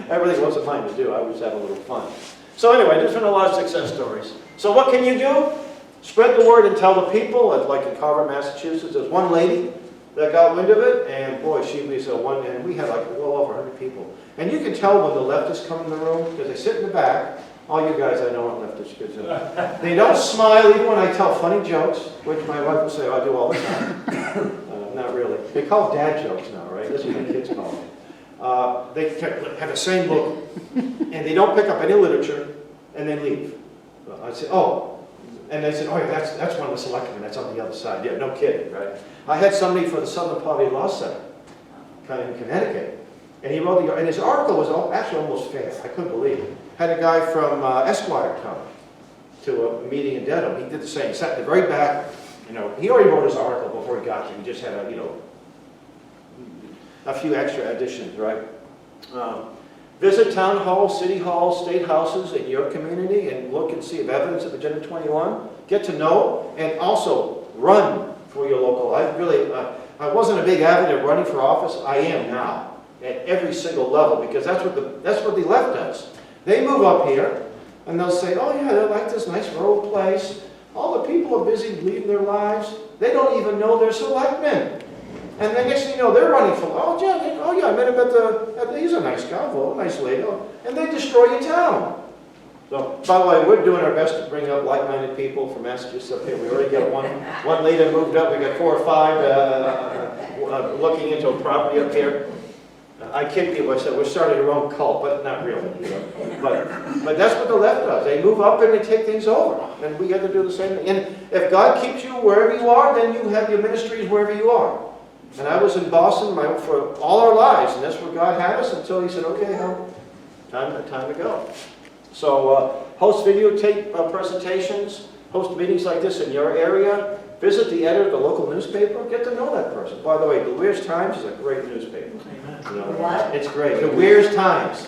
C: Everything wasn't mine to do. I was having a little fun. So anyway, there's been a lot of success stories. So what can you do? Spread the word and tell the people. Like in Carver, Massachusetts, there's one lady that got wind of it, and boy, she was one, and we had like well over 100 people. And you can tell when the leftists come in the room, because they sit in the back. All you guys I know are leftists, because they don't smile even when I tell funny jokes, which my wife will say I do all the time. Not really. They call dad jokes now, right? That's what the kids call them. They have the same look, and they don't pick up any literature, and they leave. I say, oh, and they said, oh, yeah, that's one of the selectmen, that's on the other side. Yeah, no kidding, right? I had somebody for the Southern Poverty Law Center, kind of in Connecticut, and he wrote and his article was actually almost fair. I couldn't believe it. Had a guy from Esquire come to a meeting in Dedham. He did the same. He sat in the very back. You know, he already wrote his article before he got to. He just had a few extra additions, right? Visit town halls, city halls, state houses in your community and look and see if evidence of Agenda 21. Get to know and also run for your local. I wasn't a big advocate of running for office. I am now at every single level because that's what the left does. They move up here and they'll say, oh yeah, they like this nice rural place. All the people are busy leading their lives. They don't even know they're selectmen. And then next thing you know, they're running for, oh yeah, I met him at the he's a nice guy, a nice lady. And they destroy your town. So, by the way, we're doing our best to bring up like-minded people from Massachusetts up here. We already got one lady moved up. We got 4 or 5 looking into a property up here. I kid people, I said, we're starting our own cult, but not really. You know? But that's what the left does. They move up and they take things over. And we have to do the same thing. And if God keeps you wherever you are, then you have your ministries wherever you are. And I was in Boston for all our lives, and that's where God had us until He said, okay, time to go. So host videotape presentations, host meetings like this in your area, visit the editor of the local newspaper, get to know that person. By the way, the Weir's Times is a great newspaper. You know,
E: What?
C: it's great. The Weir's Times.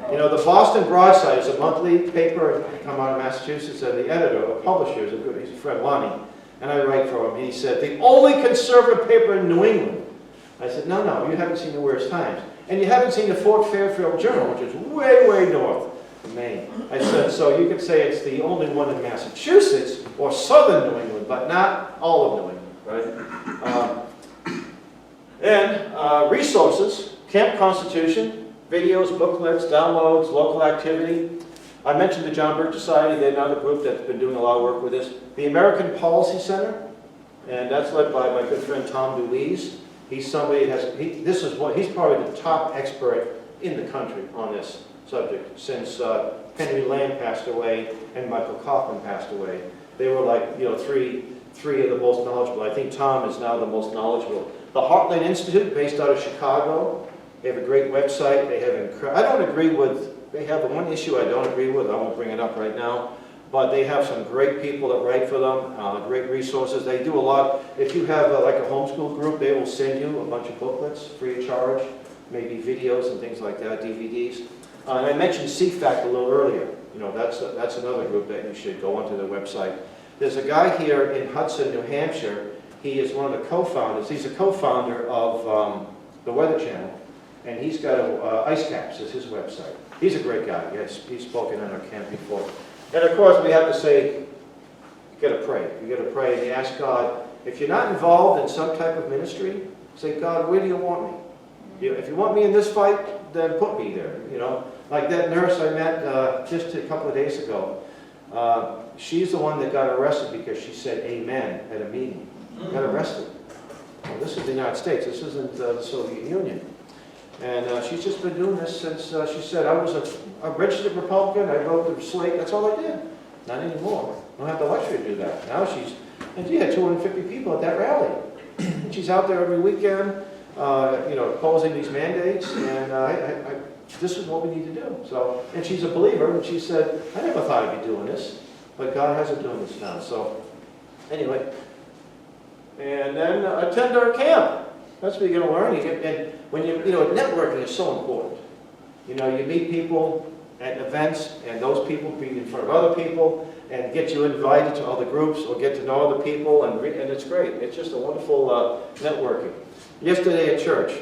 C: You know, the Boston Broadside is a monthly paper come out of Massachusetts, and the editor, a publisher, he's a friend, Lonnie, and I write for him. He said, the only conservative paper in New England. I said, no, you haven't seen the Weir's Times. And you haven't seen the Fort Fairfield Journal, which is way, way north of Maine. I said, so you could say it's the only one in Massachusetts or southern New England, but not all of New England, right? And resources, Camp Constitution, videos, booklets, downloads, local activity. I mentioned the John Birch Society. They're another group that's been doing a lot of work with this. The American Policy Center, and that's led by my good friend Tom DeWeese. He's somebody he's probably the top expert in the country on this subject since Henry Lamb passed away and Michael Kaufman passed away. They were like, three of the most knowledgeable. I think Tom is now the most knowledgeable. The Heartland Institute, based out of Chicago, they have a great website. They have they have one issue I don't agree with. I won't bring it up right now. But they have some great people that write for them, great resources. They do a lot. If you have like a homeschool group, they will send you a bunch of booklets free of charge, maybe videos and things like that, DVDs. And I mentioned CFAC a little earlier. That's another group that you should go onto their website. There's a guy here in Hudson, New Hampshire. He is one of the co-founders. He's a co-founder of the Weather Channel, and he's got Ice Caps as his website. He's a great guy. He's spoken at our camp before. And of course, we have to say, you got to pray. You got to pray and ask God. If you're not involved in some type of ministry, say, God, where do you want me? If you want me in this fight, then put me there. Like that nurse I met just a couple of days ago. She's the one that got arrested because she said amen at a meeting. Got arrested. Well, this is the United States. This isn't the Soviet Union. And she's just been doing this since she said, I was a registered Republican. I wrote the slate. That's all I did. Not anymore. I don't have the luxury to do that. Now and she had 250 people at that rally. She's out there every weekend, opposing these mandates. And this is what we need to do. So, and she's a believer. And she said, I never thought I'd be doing this, but God has her doing this now. So, anyway. And then attend our camp. That's what you're going to learn. And when networking is so important. You meet people, at events, and those people be in front of other people, and get you invited to other groups, or get to know other people, and it's great. It's just a wonderful networking. Yesterday at church,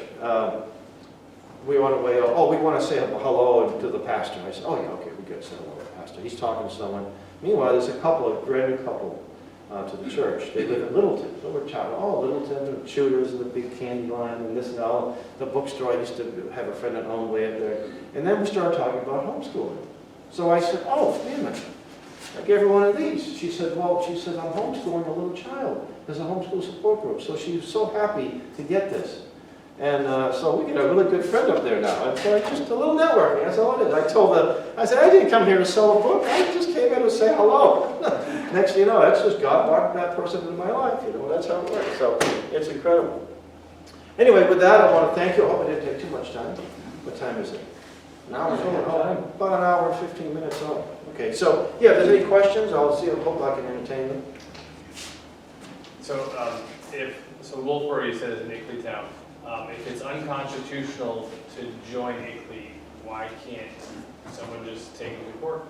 C: we went away, we want to say hello to the pastor. I said, oh yeah, okay, we got to say hello to the pastor. He's talking to someone. Meanwhile, there's a brand new couple to the church. They live in Littleton. So we're chatting, Littleton, and Shooters, and the big candy line, and this and all. The bookstore, I used to have a friend that owned way up there. And then we started talking about homeschooling. So I said, wait a minute. I gave her one of these. She said, I'm homeschooling a little child. There's a homeschool support group. So she was so happy to get this. And so we get a really good friend up there now. And so just a little networking, that's all it is. I told her, I said, I didn't come here to sell a book. I just came in to say hello. Next thing you know, that's just God brought that person into my life. That's how it works. So it's incredible. Anyway, with that, I want to thank you. I hope I didn't take too much time. What time is it? An hour and a half. About an hour and 15 minutes. Okay, so yeah, if there's any questions, I'll see. I hope I can entertain them.
F: So Wolfboro, you said, is an ICLEI town. If it's unconstitutional to join ICLEI, why can't someone just take them to court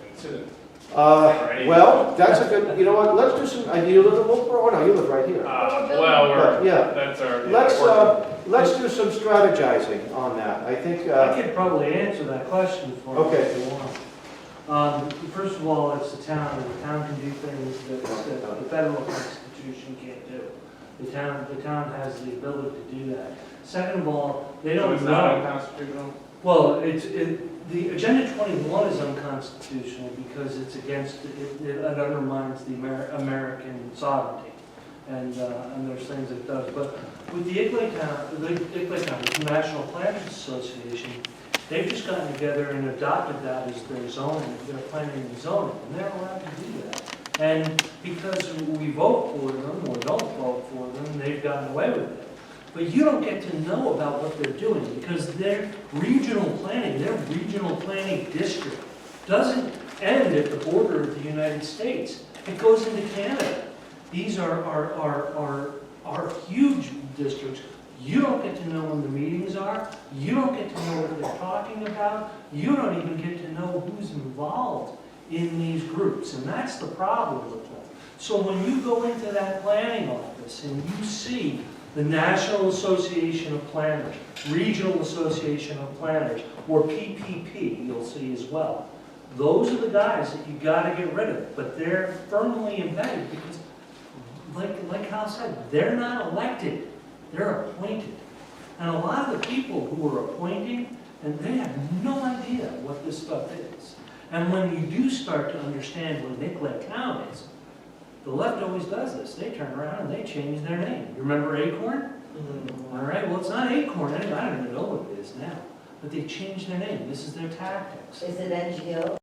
F: and sue them?
C: Well, that's a good, you know what, let's do some, do you live in Wolfboro? Oh, no, you live right here.
F: That's our...
C: Let's do some strategizing on that. I think...
A: I could probably answer that question for you
C: Okay.
A: if you want. First of all, it's the town, and the town can do things that the federal constitution can't do. The town has the ability to do that. Second of all, they
F: So
A: don't
F: it's not
A: know.
F: unconstitutional?
A: Well, the Agenda 21 is unconstitutional because it's against, it undermines the American sovereignty. And there's things it does. But with the ICLEI town, the National Planners Association, they've just gotten together and adopted that as their zoning, their planning and zoning, and they're allowed to do that. And because we vote for them or don't vote for them, they've gotten away with it. But you don't get to know about what they're doing because their regional planning district doesn't end at the border of the United States. It goes into Canada. These are huge districts. You don't get to know when the meetings are. You don't get to know what they're talking about. You don't even get to know who's involved in these groups, and that's the problem with them. So when you go into that planning office and you see the National Association of Planners, Regional Association of Planners, or PPP, you'll see as well. Those are the guys that you got to get rid of, but they're firmly embedded because, like Hal said, they're not elected, they're appointed. And a lot of the people who are appointing, and they have no idea what this stuff is. And when you do start to understand what an ICLEI town is, the left always does this. They turn around and they change their name. You remember Acorn? Mm-hmm. All right, well, it's not Acorn. I don't even know what it is now. But they changed their name. This is their tactics.
E: Is it NGO?